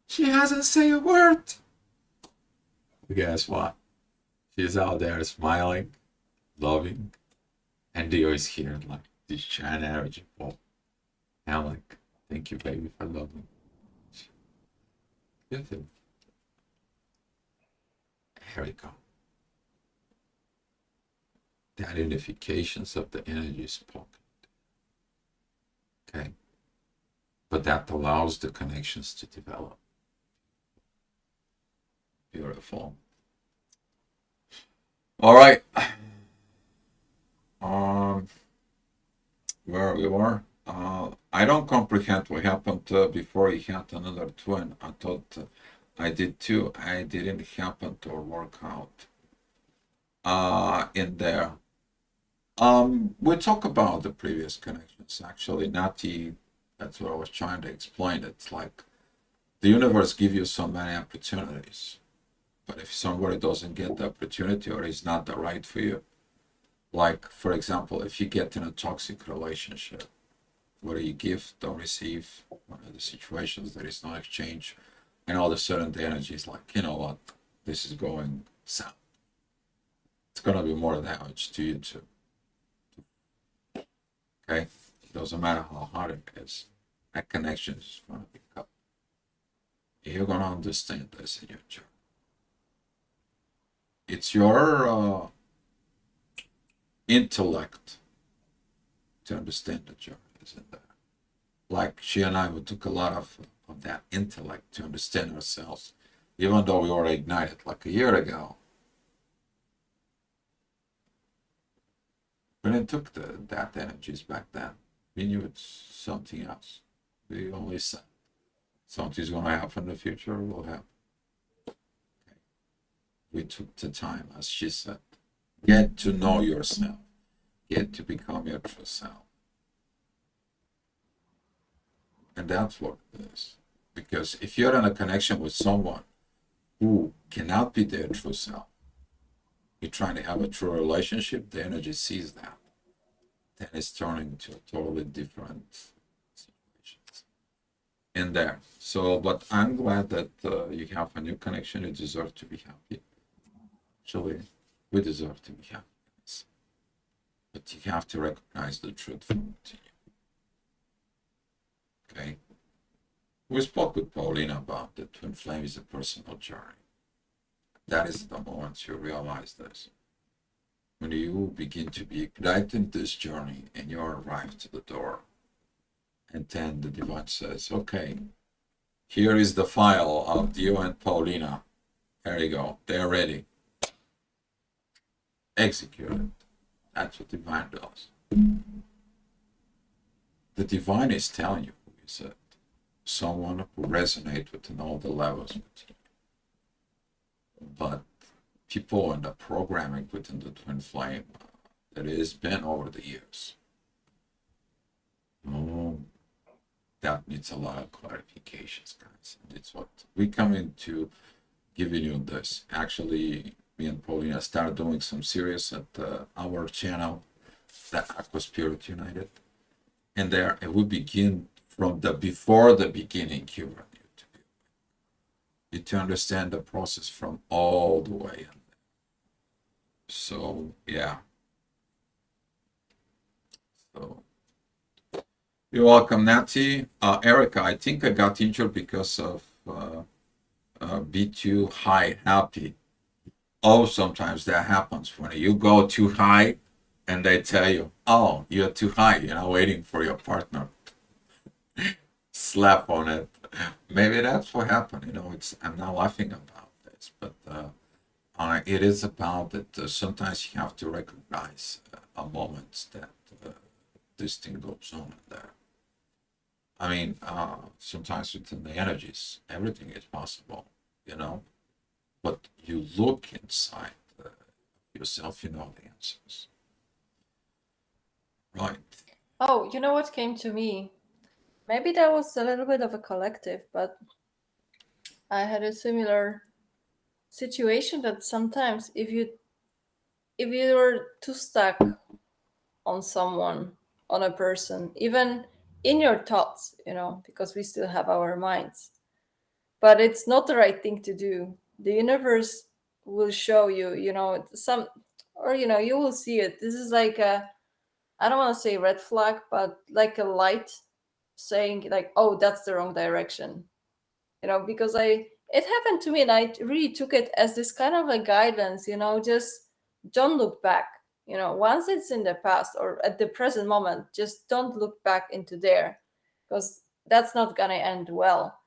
She hasn't said a word. Guess what? She's out there smiling, loving, and Dio is here like this giant energy ball. And I'm like, thank you, baby, for loving. Beautiful. Here we go. The identifications of the energy is spoken. Okay. But that allows the connections to develop. Beautiful. All right. Where we were. I don't comprehend what happened before he had another twin. I thought I did too. I didn't happen to work out in there. We talk about the previous connections. Actually, Nati, that's what I was trying to explain. It's like the universe gives you so many opportunities, but if somebody doesn't get the opportunity or is not the right for you, like for example, if you get in a toxic relationship where you give, don't receive, one of the situations there is no exchange, and all of a sudden the energy is like, you know what, this is going south. It's gonna be more damage to you too. Okay, it doesn't matter how hard it is. That connection is gonna be cut. You're gonna understand this in your journey. It's your intellect to understand the journey, isn't there? Like she and I, we took a lot of that intellect to understand ourselves, even though we were ignited like a year ago. When it took that energies back then, we knew it's something else. We only said something's going to happen in the future, will happen. Okay. We took the time, as she said, get to know yourself, get to become your true self. And that's what it is. Because if you're in a connection with someone who cannot be their true self, you're trying to have a true relationship, the energy sees that. Then it's turning into a totally different situations in there. So, but I'm glad that you have a new connection. You deserve to be happy. Actually, we deserve to be happy. But you have to recognize the truth from it. Okay? We spoke with Paulina about the twin flame is a personal journey. That is the moment you realize this. When you begin to be ignited in this journey and you arrive to the door, and then the divine says, okay, here is the file of you and Paulina. There you go. They're ready. Execute it. That's what divine does. The divine is telling you who is it. Someone who resonates within all the levels with you. But people in the programming within the twin flame that has been over the years, that needs a lot of clarifications, guys. And it's what we come into giving you this. Actually, me and Paulina started doing some series at our channel, the Aqua Spirit United. And there we begin from the before the beginning you were new to be. You to understand the process from all the way in. So yeah. So you're welcome, Natty. Erica, I think I got injured because of be too high happy. Oh, sometimes that happens when you go too high and they tell you, oh, you're too high, you're not waiting for your partner. Slap on it. Maybe that's what happened. You know, it's I'm not laughing about this, but it is about that sometimes you have to recognize a moment that this thing goes on in there. I mean, sometimes within the energies, everything is possible, you know, but you look inside yourself, you know the answers. Right. Oh, you know what came to me? Maybe that was a little bit of a collective, but I had a similar situation that sometimes if you're too stuck on someone, on a person, even in your thoughts, you know, because we still have our minds, but it's not the right thing to do. The universe will show you, you know, some, or you know, you will see it. This is like a, I don't want to say red flag, but like a light saying like, oh, that's the wrong direction. You know, because it happened to me and I really took it as this kind of a guidance, you know, just don't look back. You know, once it's in the past or at the present moment, just don't look back into there because that's not gonna end well.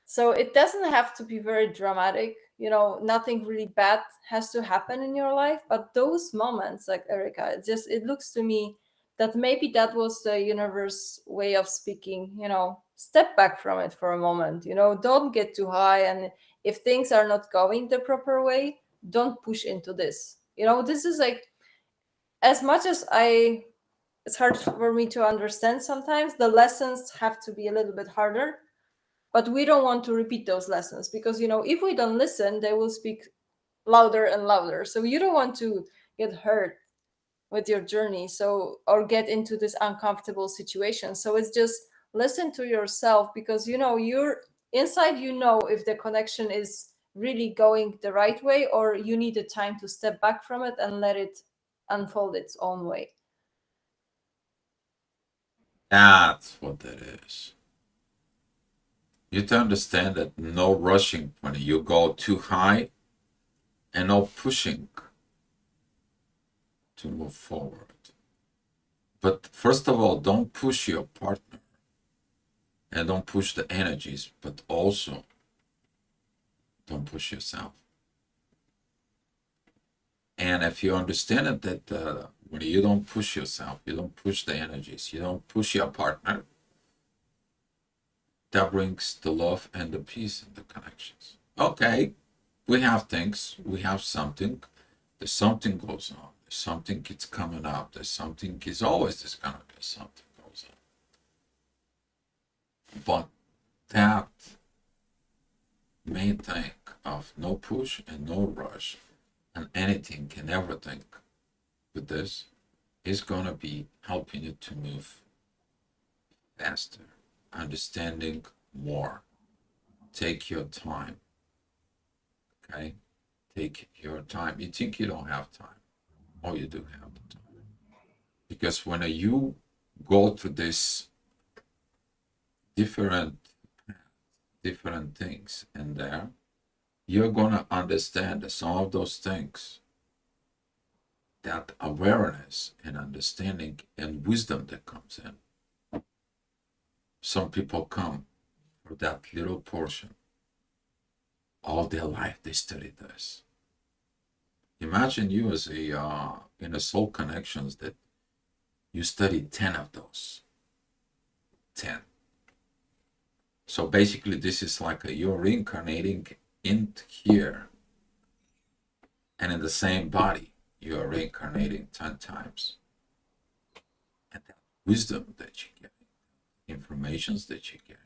So it doesn't have to be very dramatic, you know, nothing really bad has to happen in your life, but those moments, like Erica, it looks to me that maybe that was the universe way of speaking, you know, step back from it for a moment, you know, don't get too high, and if things are not going the proper way, don't push into this. You know, this is like as much as it's hard for me to understand sometimes, the lessons have to be a little bit harder, but we don't want to repeat those lessons because, if we don't listen, they will speak louder and louder. So you don't want to get hurt with your journey, or get into this uncomfortable situation. So it's just listen to yourself, because you're inside, if the connection is really going the right way, or you need the time to step back from it and let it unfold its own way. That's what that is. You have to understand that no rushing when you go too high, and no pushing to move forward. But first of all, don't push your partner and don't push the energies, but also don't push yourself. And if you understand it, that when you don't push yourself, you don't push the energies, you don't push your partner, that brings the love and the peace and the connections. Okay, we have things, we have something, there's something goes on, there's something keeps coming up, there's something, is always there's gonna be something goes on. But that main thing of no push and no rush and anything and everything with this is gonna be helping you to move faster, understanding more. Take your time. Okay? Take your time. You think you don't have time. Oh, you do have the time. Because when you go to this different things in there, you're gonna understand that some of those things, that awareness and understanding and wisdom that comes in. Some people come for that little portion. All their life they study this. Imagine you as in a soul connections that you study 10 of those. 10. So basically this is like you're reincarnating in here, and in the same body you are reincarnating 10 times. And that wisdom that you get, informations that you get,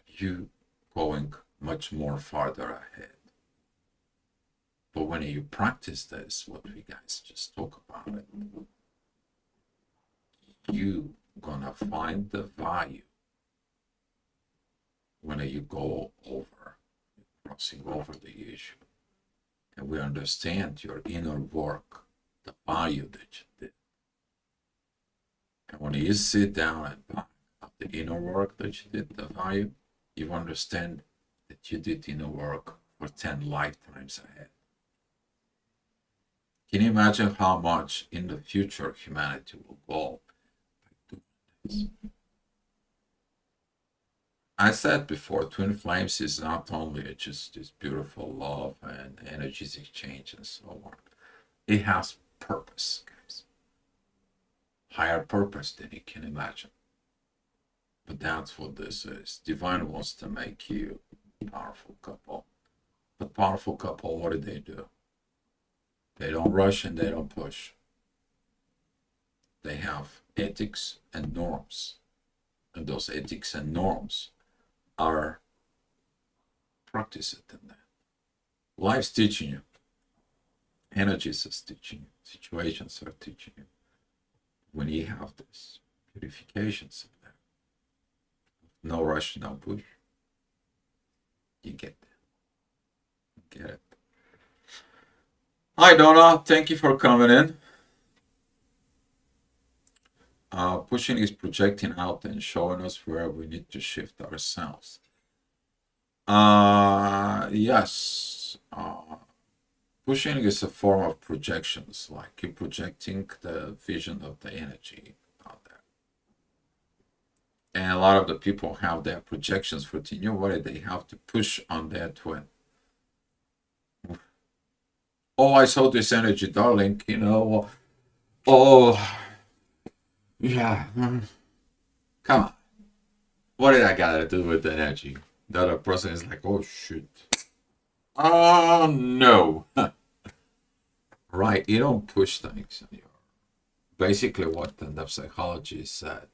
you going much more farther ahead. But when you practice this, what we guys just talk about it, you gonna find the value when you go over, crossing over the issue. And we understand your inner work, the value that you did. And when you sit down and back of the inner work that you did, the value, you understand that you did inner work for 10 lifetimes ahead. Can you imagine how much in the future humanity will go by doing this? I said before, Twin Flames is not only just this beautiful love and energies exchange and so on. It has purpose, guys. Higher purpose than you can imagine. But that's what this is. Divine wants to make you a powerful couple. But powerful couple, what do? They don't rush and they don't push. They have ethics and norms. And those ethics and norms are practiced in that. Life's teaching you. Energies is teaching you. Situations are teaching you. When you have this purifications of that, no rush, no push, you get that. You get it. Hi Donna, thank you for coming in. Pushing is projecting out and showing us where we need to shift ourselves. Yes. Pushing is a form of projections, like you're projecting the vision of the energy out there. And a lot of the people have their projections for the new way. They have to push on their twin. Oh, I saw this energy, darling, oh, yeah, come on. What did I gotta do with the energy? The other person is like, oh, shoot. Oh, no. right? You don't push things. Basically, what the psychology said,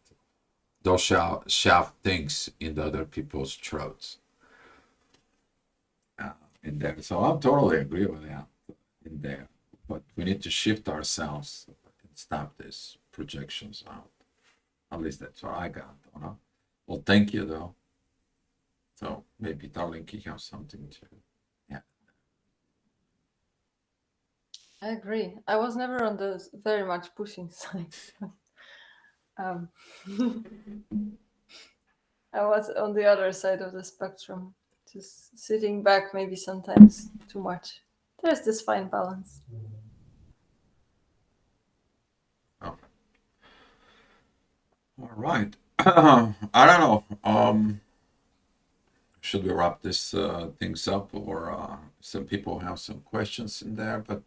don't shove things into other people's throats. In there, so I totally agree with that in there. But we need to shift ourselves and stop these projections out. At least that's what I got. You know? Well, thank you though. So maybe darling, you have something to. Yeah. I agree. I was never on the very much pushing side. um, I was on the other side of the spectrum, just sitting back, maybe sometimes too much. There's this fine balance. Oh. All right. I don't know. Should we wrap this things up, or some people have some questions in there? But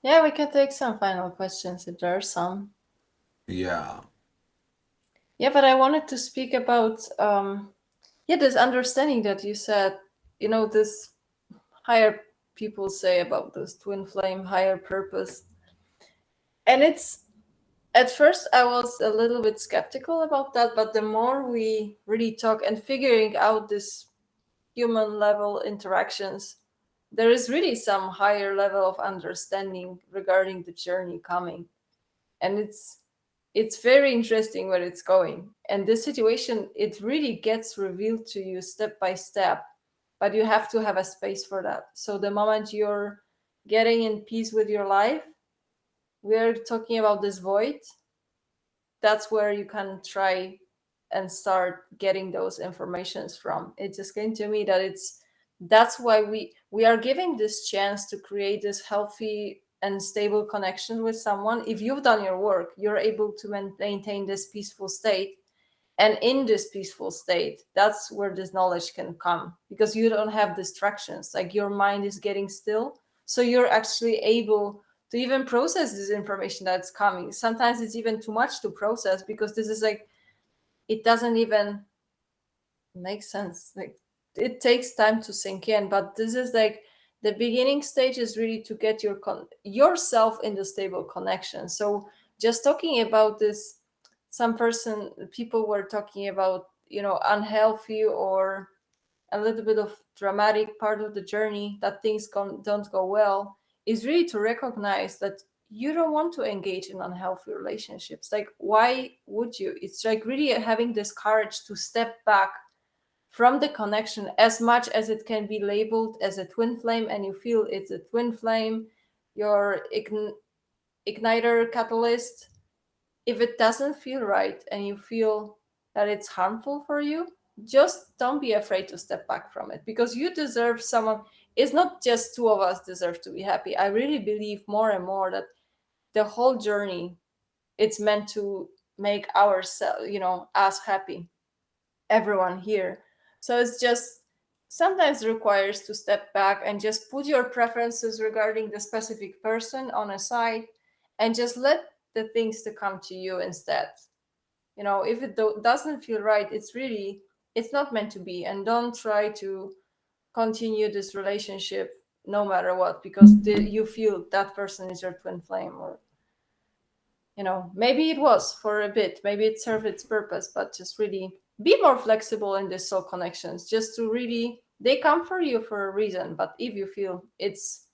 Yeah, we can take some final questions if there are some. yeah, Yeah, but I wanted to speak about this understanding that you said. This higher people say about this twin flame, higher purpose, and it's at first I was a little bit skeptical about that, but the more we really talk and figuring out this human level interactions, there is really some higher level of understanding regarding the journey coming. And it's very interesting where it's going. And this situation, it really gets revealed to you step by step, but you have to have a space for that. So the moment you're getting in peace with your life, we're talking about this void, that's where you can try and start getting those informations from. It just came to me that that's why we are giving this chance to create this healthy and stable connection with someone. If you've done your work, you're able to maintain this peaceful state, and in this peaceful state, that's where this knowledge can come, because you don't have distractions, like your mind is getting still, so you're actually able to even process this information that's coming. Sometimes it's even too much to process, because this is like, it doesn't even make sense, like it takes time to sink in. But this is like the beginning stage is really to get yourself in the stable connection. So just talking about this, people were talking about, unhealthy or a little bit of dramatic part of the journey, that things don't go well, is really to recognize that you don't want to engage in unhealthy relationships. Like, why would you? It's like really having this courage to step back from the connection, as much as it can be labeled as a twin flame, and you feel it's a twin flame, your igniter catalyst. If it doesn't feel right and you feel that it's harmful for you, just don't be afraid to step back from it, because you deserve someone. It's not just two of us deserve to be happy. I really believe more and more that the whole journey, it's meant to make ourselves, us happy, everyone here. So it's just sometimes requires to step back and just put your preferences regarding the specific person on a side, and just let the things to come to you instead. If it doesn't feel right, it's not meant to be, and don't try to continue this relationship no matter what, because you feel that person is your twin flame. Or maybe it was for a bit, maybe it served its purpose, but just really be more flexible in these soul connections, just to really, they come for you for a reason. But if you feel it's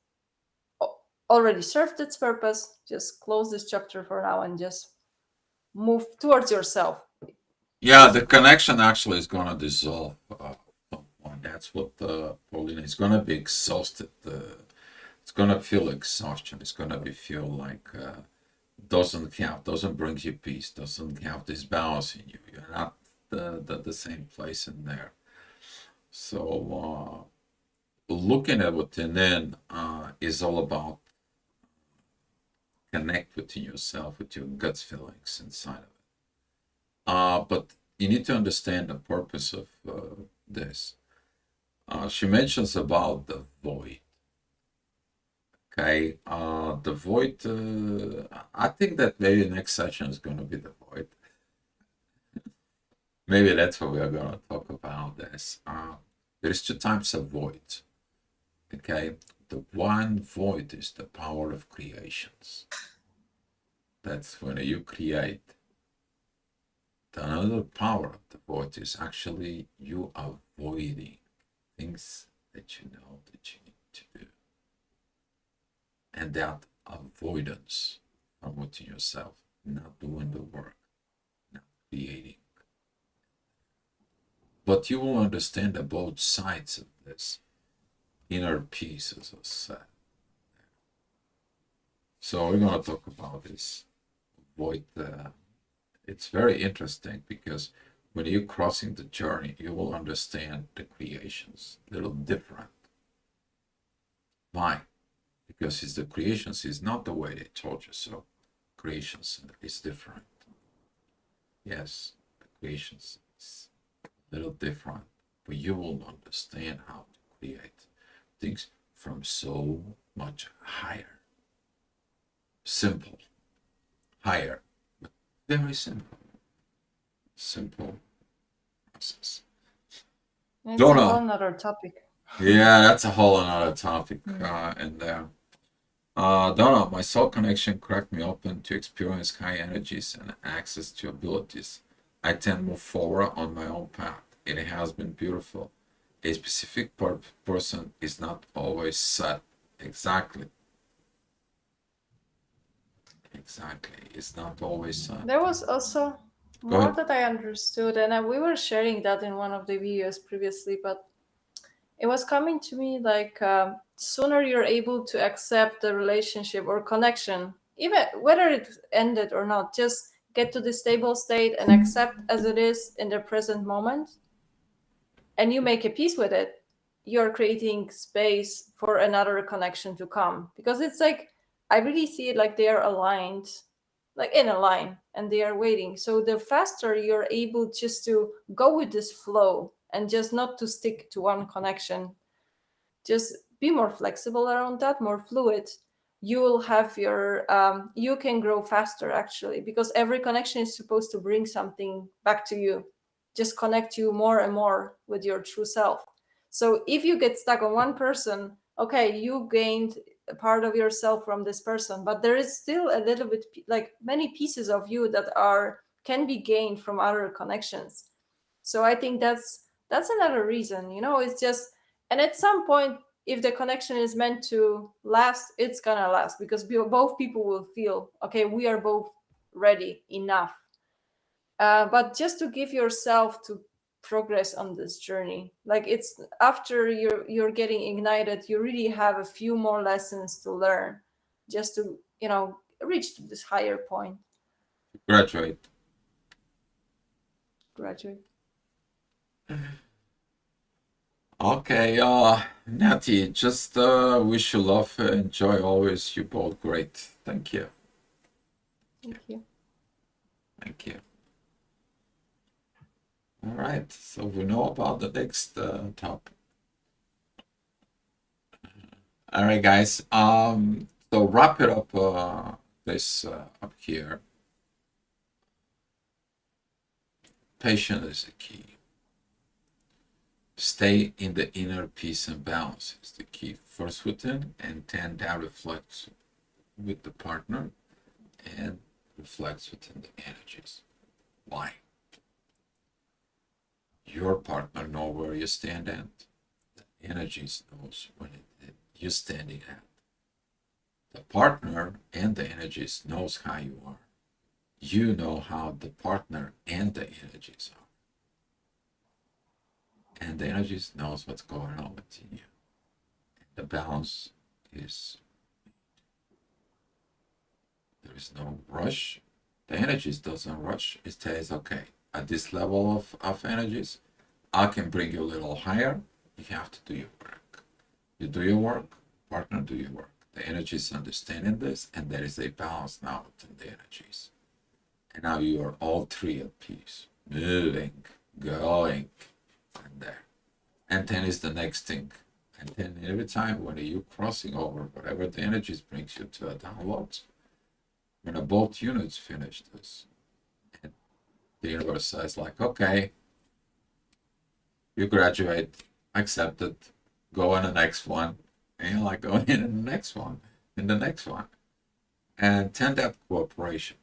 already served its purpose, just close this chapter for now and just move towards yourself. yeah, the connection actually is gonna dissolve. That's what Paulina is gonna be exhausted. It's gonna feel exhaustion. It's gonna be feel like doesn't bring you peace. Doesn't have this balance in you. You're not the same place in there. So looking at within then is all about connect within yourself with your gut feelings inside of it. But you need to understand the purpose of this. She mentions about the void. Okay, the void. I think that maybe next session is going to be the void. Maybe that's what we are going to talk about. This. There's two types of void. Okay, the one void is the power of creations. That's when you create. The another power of the void is actually you avoiding things that you know that you need to do. And that avoidance from within yourself, not doing the work, not creating. But you will understand that both sides of this inner peace, as I said. So we're going to talk about this void. It's very interesting because when you're crossing the journey, you will understand the creations a little different. Why? Because it's the creations is not the way they told you so. Creations is different. Yes, the creations is a little different, but you will understand how to create things from so much higher. Simple, higher, but very simple. Simple process. It's a Donna. whole nother topic. Yeah, that's a whole another topic in there. Donna, my soul connection cracked me open to experience high energies and access to abilities. I tend to move forward on my own path. It has been beautiful. A specific person is not always set. Exactly. Exactly. It's not always set. There was also Go more ahead. that I understood, and we were sharing that in one of the videos previously, but it was coming to me like sooner you're able to accept the relationship or connection, even whether it ended or not, just get to the stable state and accept as it is in the present moment, and you make a peace with it, you're creating space for another connection to come. Because it's like, I really see it like they are aligned, like in a line, and they are waiting. So the faster you're able just to go with this flow and just not to stick to one connection, just be more flexible around that, more fluid, you will have your you can grow faster actually, because every connection is supposed to bring something back to you, just connect you more and more with your true self. So if you get stuck on one person, okay, you gained a part of yourself from this person, but there is still a little bit, like many pieces of you that are can be gained from other connections. So I think that's another reason, it's just, and at some point, if the connection is meant to last, it's gonna last, because both people will feel, okay, we are both ready enough. But just to give yourself to progress on this journey, like it's after you're getting ignited, you really have a few more lessons to learn, just to reach to this higher point. Graduate. Graduate. Okay, Natty, just wish you love, enjoy always. You both great. Thank you. Thank you. Thank you. All right, so we know about the next topic. All right, guys. So wrap it up. This up here. Patience is the key. Stay in the inner peace and balance is the key. First within, and then that reflects with the partner and reflects within the energies. Why? Your partner knows where you stand at. The energies knows when you're standing at. The partner and the energies knows how you are. You know how the partner and the energies are. And the energies knows what's going on within you. The balance is, there is no rush. The energies doesn't rush. It says, okay, at this level of energies, I can bring you a little higher. You have to do your work. You do your work, partner do your work. The energies understanding this, and there is a balance now within the energies. And now you are all three at peace, moving, going, and there. And then is the next thing. And then every time when you're crossing over whatever the energies brings you to a download, when both units finish this, and the universe says like, okay, you graduate, accept it, go on the next one, and you're like going in the next one, and the next one, and then that cooperation.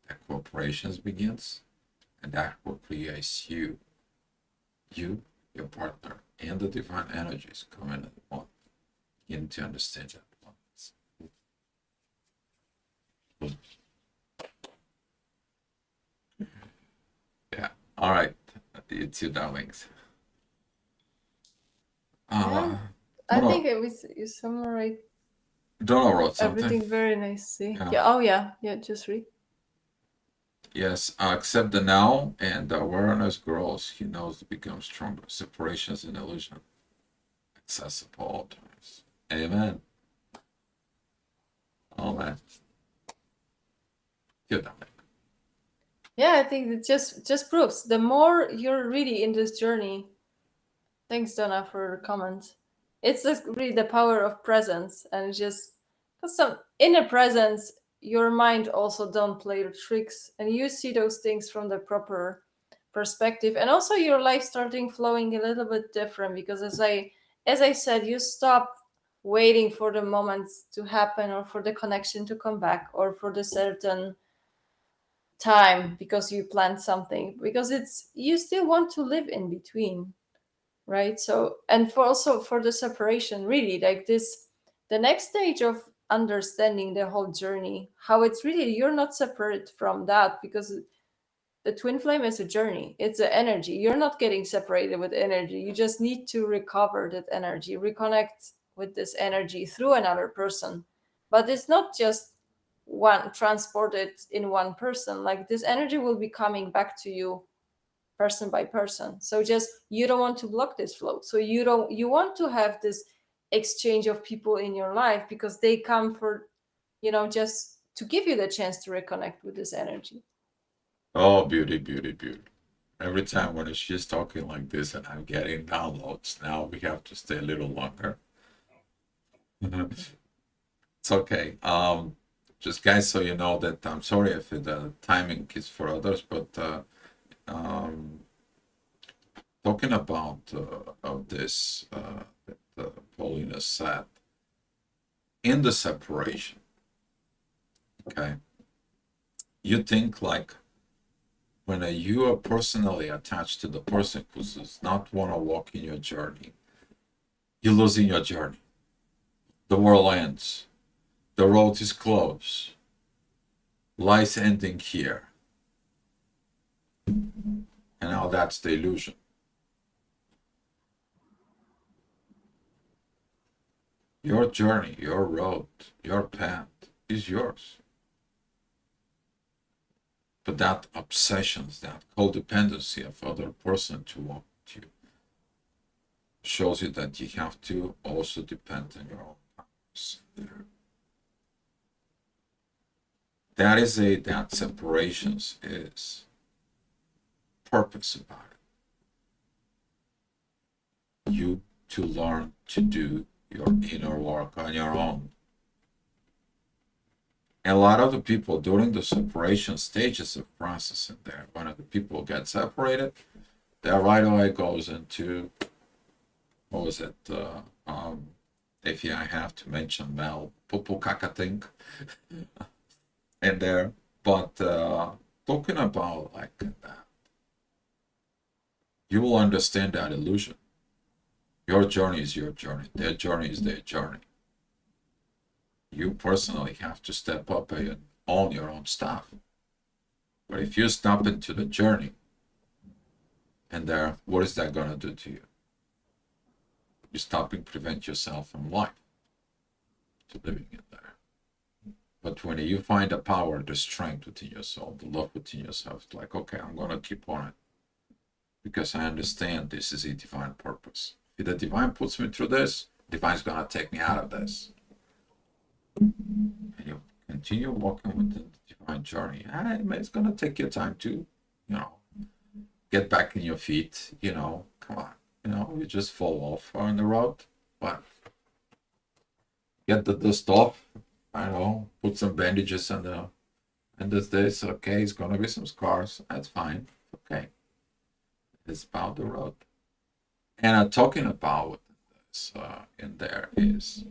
That cooperation begins, and that will create you, your partner, and the divine energies coming at one. You need to understand that one. Yeah. All right. It's your darlings. Yeah, I think it was you summarized Donna wrote something. everything very nicely. Yeah. Yeah. Oh yeah. Yeah. Just read. Yes, accept the now, and the awareness grows. He knows it becomes stronger. Separation is an illusion. Accessible all times. Amen. Amen. Good darling. Yeah, I think it just proves the more you're really in this journey. Thanks, Donna, for your comment. It's just really the power of presence, and just because some inner presence, your mind also don't play the tricks, and you see those things from the proper perspective, and also your life starting flowing a little bit different because as I said, you stop waiting for the moments to happen or for the connection to come back or for the certain time because you planned something because it's you still want to live in between, right? So and for also for the separation, really like this, the next stage of understanding the whole journey, how it's really you're not separate from that because the twin flame is a journey, it's an energy, you're not getting separated with energy, you just need to recover that energy, reconnect with this energy through another person. But it's not just one transported in one person, like this energy will be coming back to you person by person. So just you don't want to block this flow, so you want to have this exchange of people in your life because they come for just to give you the chance to reconnect with this energy. Oh, beauty, beauty, beauty. Every time when she's talking like this and I'm getting downloads, now we have to stay a little longer. It's okay. Just guys, so you know that I'm sorry if the timing is for others, but um, talking about of this that Paulina said in the separation, okay, you think like when you are personally attached to the person who does not want to walk in your journey, you're losing your journey. The world ends. The road is closed. Life's ending here. And now that's the illusion. Your journey, your road, your path is yours. But that obsession, that codependency of other person to walk with you shows you that you have to also depend on your own powers there. That separations is purpose about it. You to learn to do your inner work on your own. And a lot of the people during the separation stages of processing there, when the people get separated, that right away goes into, what was it? If I have to mention Mel Pupukakating in there, but talking about like that, you will understand that illusion. Your journey is your journey. Their journey is their journey. You personally have to step up and own your own stuff. But if you stop into the journey, and there, what is that going to do to you? You stop and prevent yourself from life, to living in there. But when you find the power, the strength within yourself, the love within yourself, it's like, okay, I'm going to keep on it. Because I understand this is a divine purpose. If the divine puts me through this, divine's going to take me out of this. And you continue walking within the divine journey. It's going to take your time to, get back in your feet, come on. You just fall off on the road, but get the dust off, put some bandages on this, okay, it's going to be some scars, that's fine, okay. It's about the road. And I'm talking about this in there is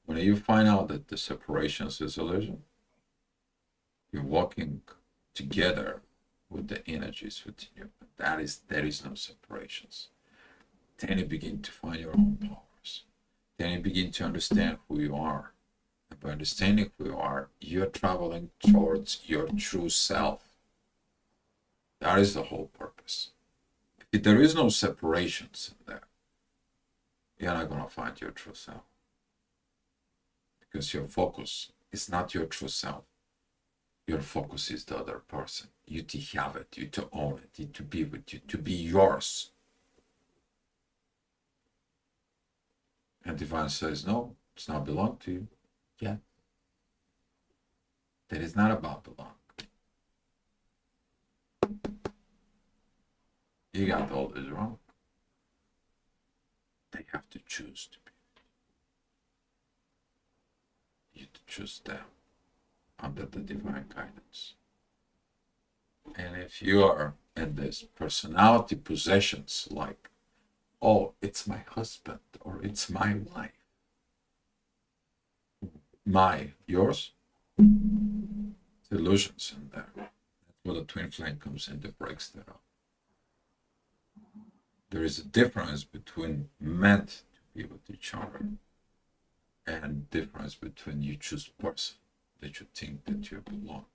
when you find out that the separations is illusion, you're walking together with the energies within you. There is no separations. Then you begin to find your own powers. Then you begin to understand who you are. And by understanding who you are, you're traveling towards your true self. That is the whole purpose. If there is no separations in there, you're not going to find your true self. Because your focus is not your true self. Your focus is the other person. You to have it, you to own it, you to be with you, to be yours. And Divine says, no, it's not belong to you. Yeah. That is not about belong. You got all this wrong. They have to choose to be. You to choose them under the divine guidance. And if you are in this personality possessions like, oh, it's my husband or it's my wife, yours, illusions in there. That's where the twin flame comes in that breaks that up. There is a difference between meant to be with each other and difference between you choose person that you think that you belong.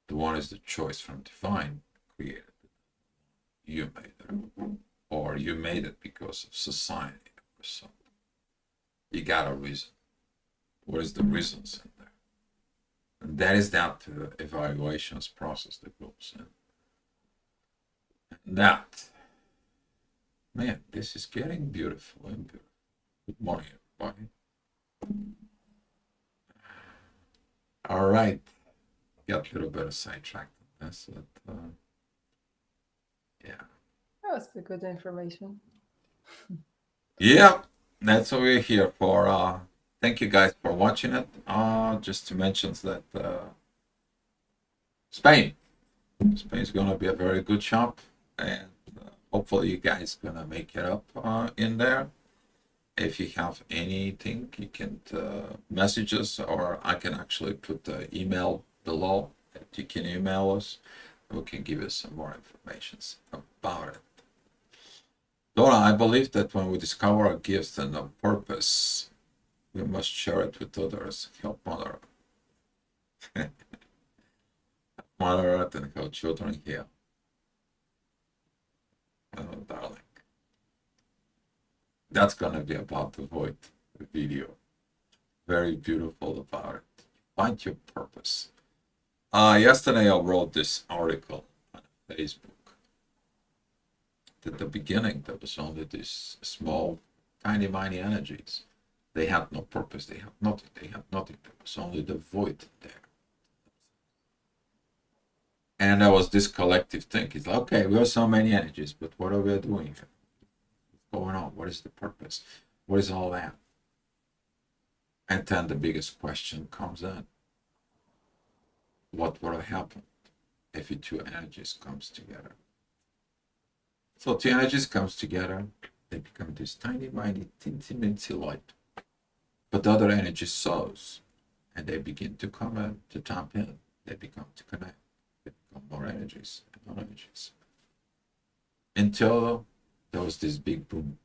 The one is the choice from divine created. You made it. Or you made it because of society or something. You got a reason. What is the reasons in there? And that is down to the evaluations process that goes in. And that, man, this is getting beautiful and beautiful. Good morning, everybody. All right. Got a little bit of sidetracked on this, but yeah. That was the good information. Yeah, that's what we're here for. Thank you guys for watching it. Just to mention that Spain is gonna be a very good shop, and hopefully you guys gonna make it up in there. If you have anything, you can message us, or I can actually put the email below that you can email us. We can give you some more information about it. Dora, I believe that when we discover a gift and a purpose, we must share it with others. Help Mother Earth. Mother Earth and help children here. Oh, darling. That's gonna be about the void video. Very beautiful about it. Find your purpose. Yesterday I wrote this article on Facebook. At the beginning, there was only these small, tiny, tiny energies. They had no purpose. They had nothing. They had nothing. There was only the void there. And there was this collective thing. It's like, okay, we have so many energies, but what are we doing here? What's going on? What is the purpose? What is all that? And then the biggest question comes in. What would have happened if the two energies comes together? So two energies comes together, they become this tiny, tiny, teensy light. But the other energy sows, and they begin to come in, to tap in. They become to connect. They become more energies and more energies. Until there was this big boom.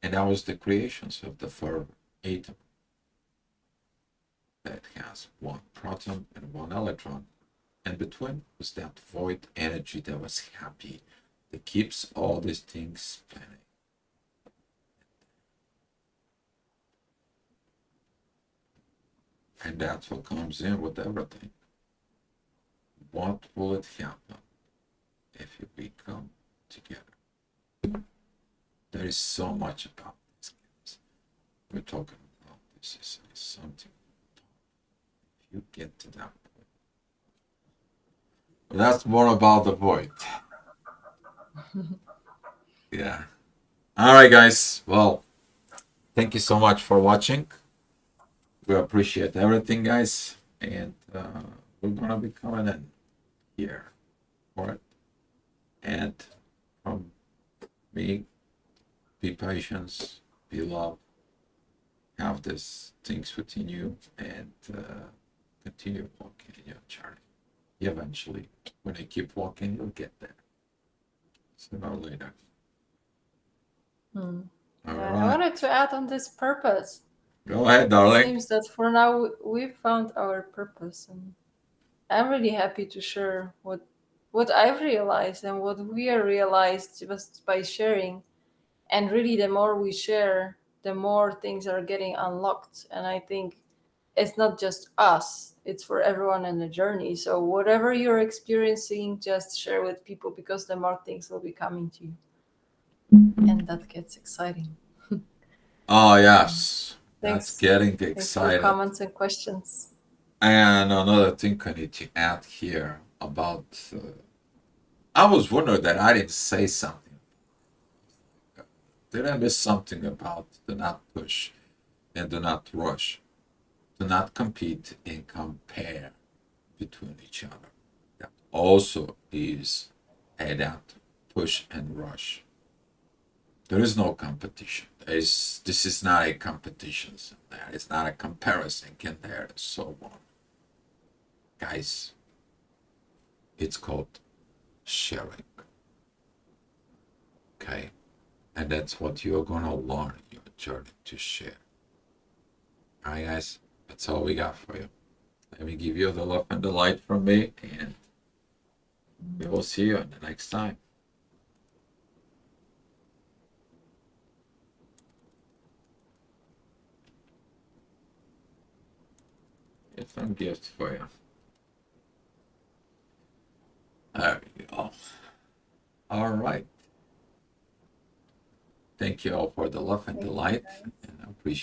And that was the creations of the third atom that has one proton and one electron. And between was that void energy that was happy, that keeps all these things spinning. And that's what comes in with everything. What will it happen if we come together? There is so much about this, guys. We're talking about this is something. If you get to that point. That's more about the void. Yeah. All right, guys. Well, thank you so much for watching. We appreciate everything, guys. And we're going to be coming in here for it. And from be patient, be love, have these things within you, and continue walking in your journey. Eventually, when you keep walking, you'll get there. Sooner or later. Hmm. All Yeah, I right. wanted to add on this purpose. Go ahead, It darling. seems that for now we've found our purpose, and I'm really happy to share what I've realized and what we are realized just by sharing. And really, the more we share, the more things are getting unlocked. And I think it's not just us; it's for everyone in the journey. So whatever you're experiencing, just share with people because the more things will be coming to you, and that gets exciting. Oh, yes. That's Thanks. getting Thanks for excited. comments and questions. And another thing I need to add here about. I was wondering that I didn't say something. Did I miss something about do not push and do not rush? Do not compete and compare between each other. That also is a that push and rush. There is no competition. This is not a competition. It's not a comparison. Can there so on, guys? It's called sharing. Okay, and that's what you're gonna learn in your journey to share. All right, guys. That's all we got for you. Let me give you the love and the light from me, and we will see you the next time. Here's some gifts for you. There we go. All right. Thank you all for the love and the Thank you, light, guys. and I appreciate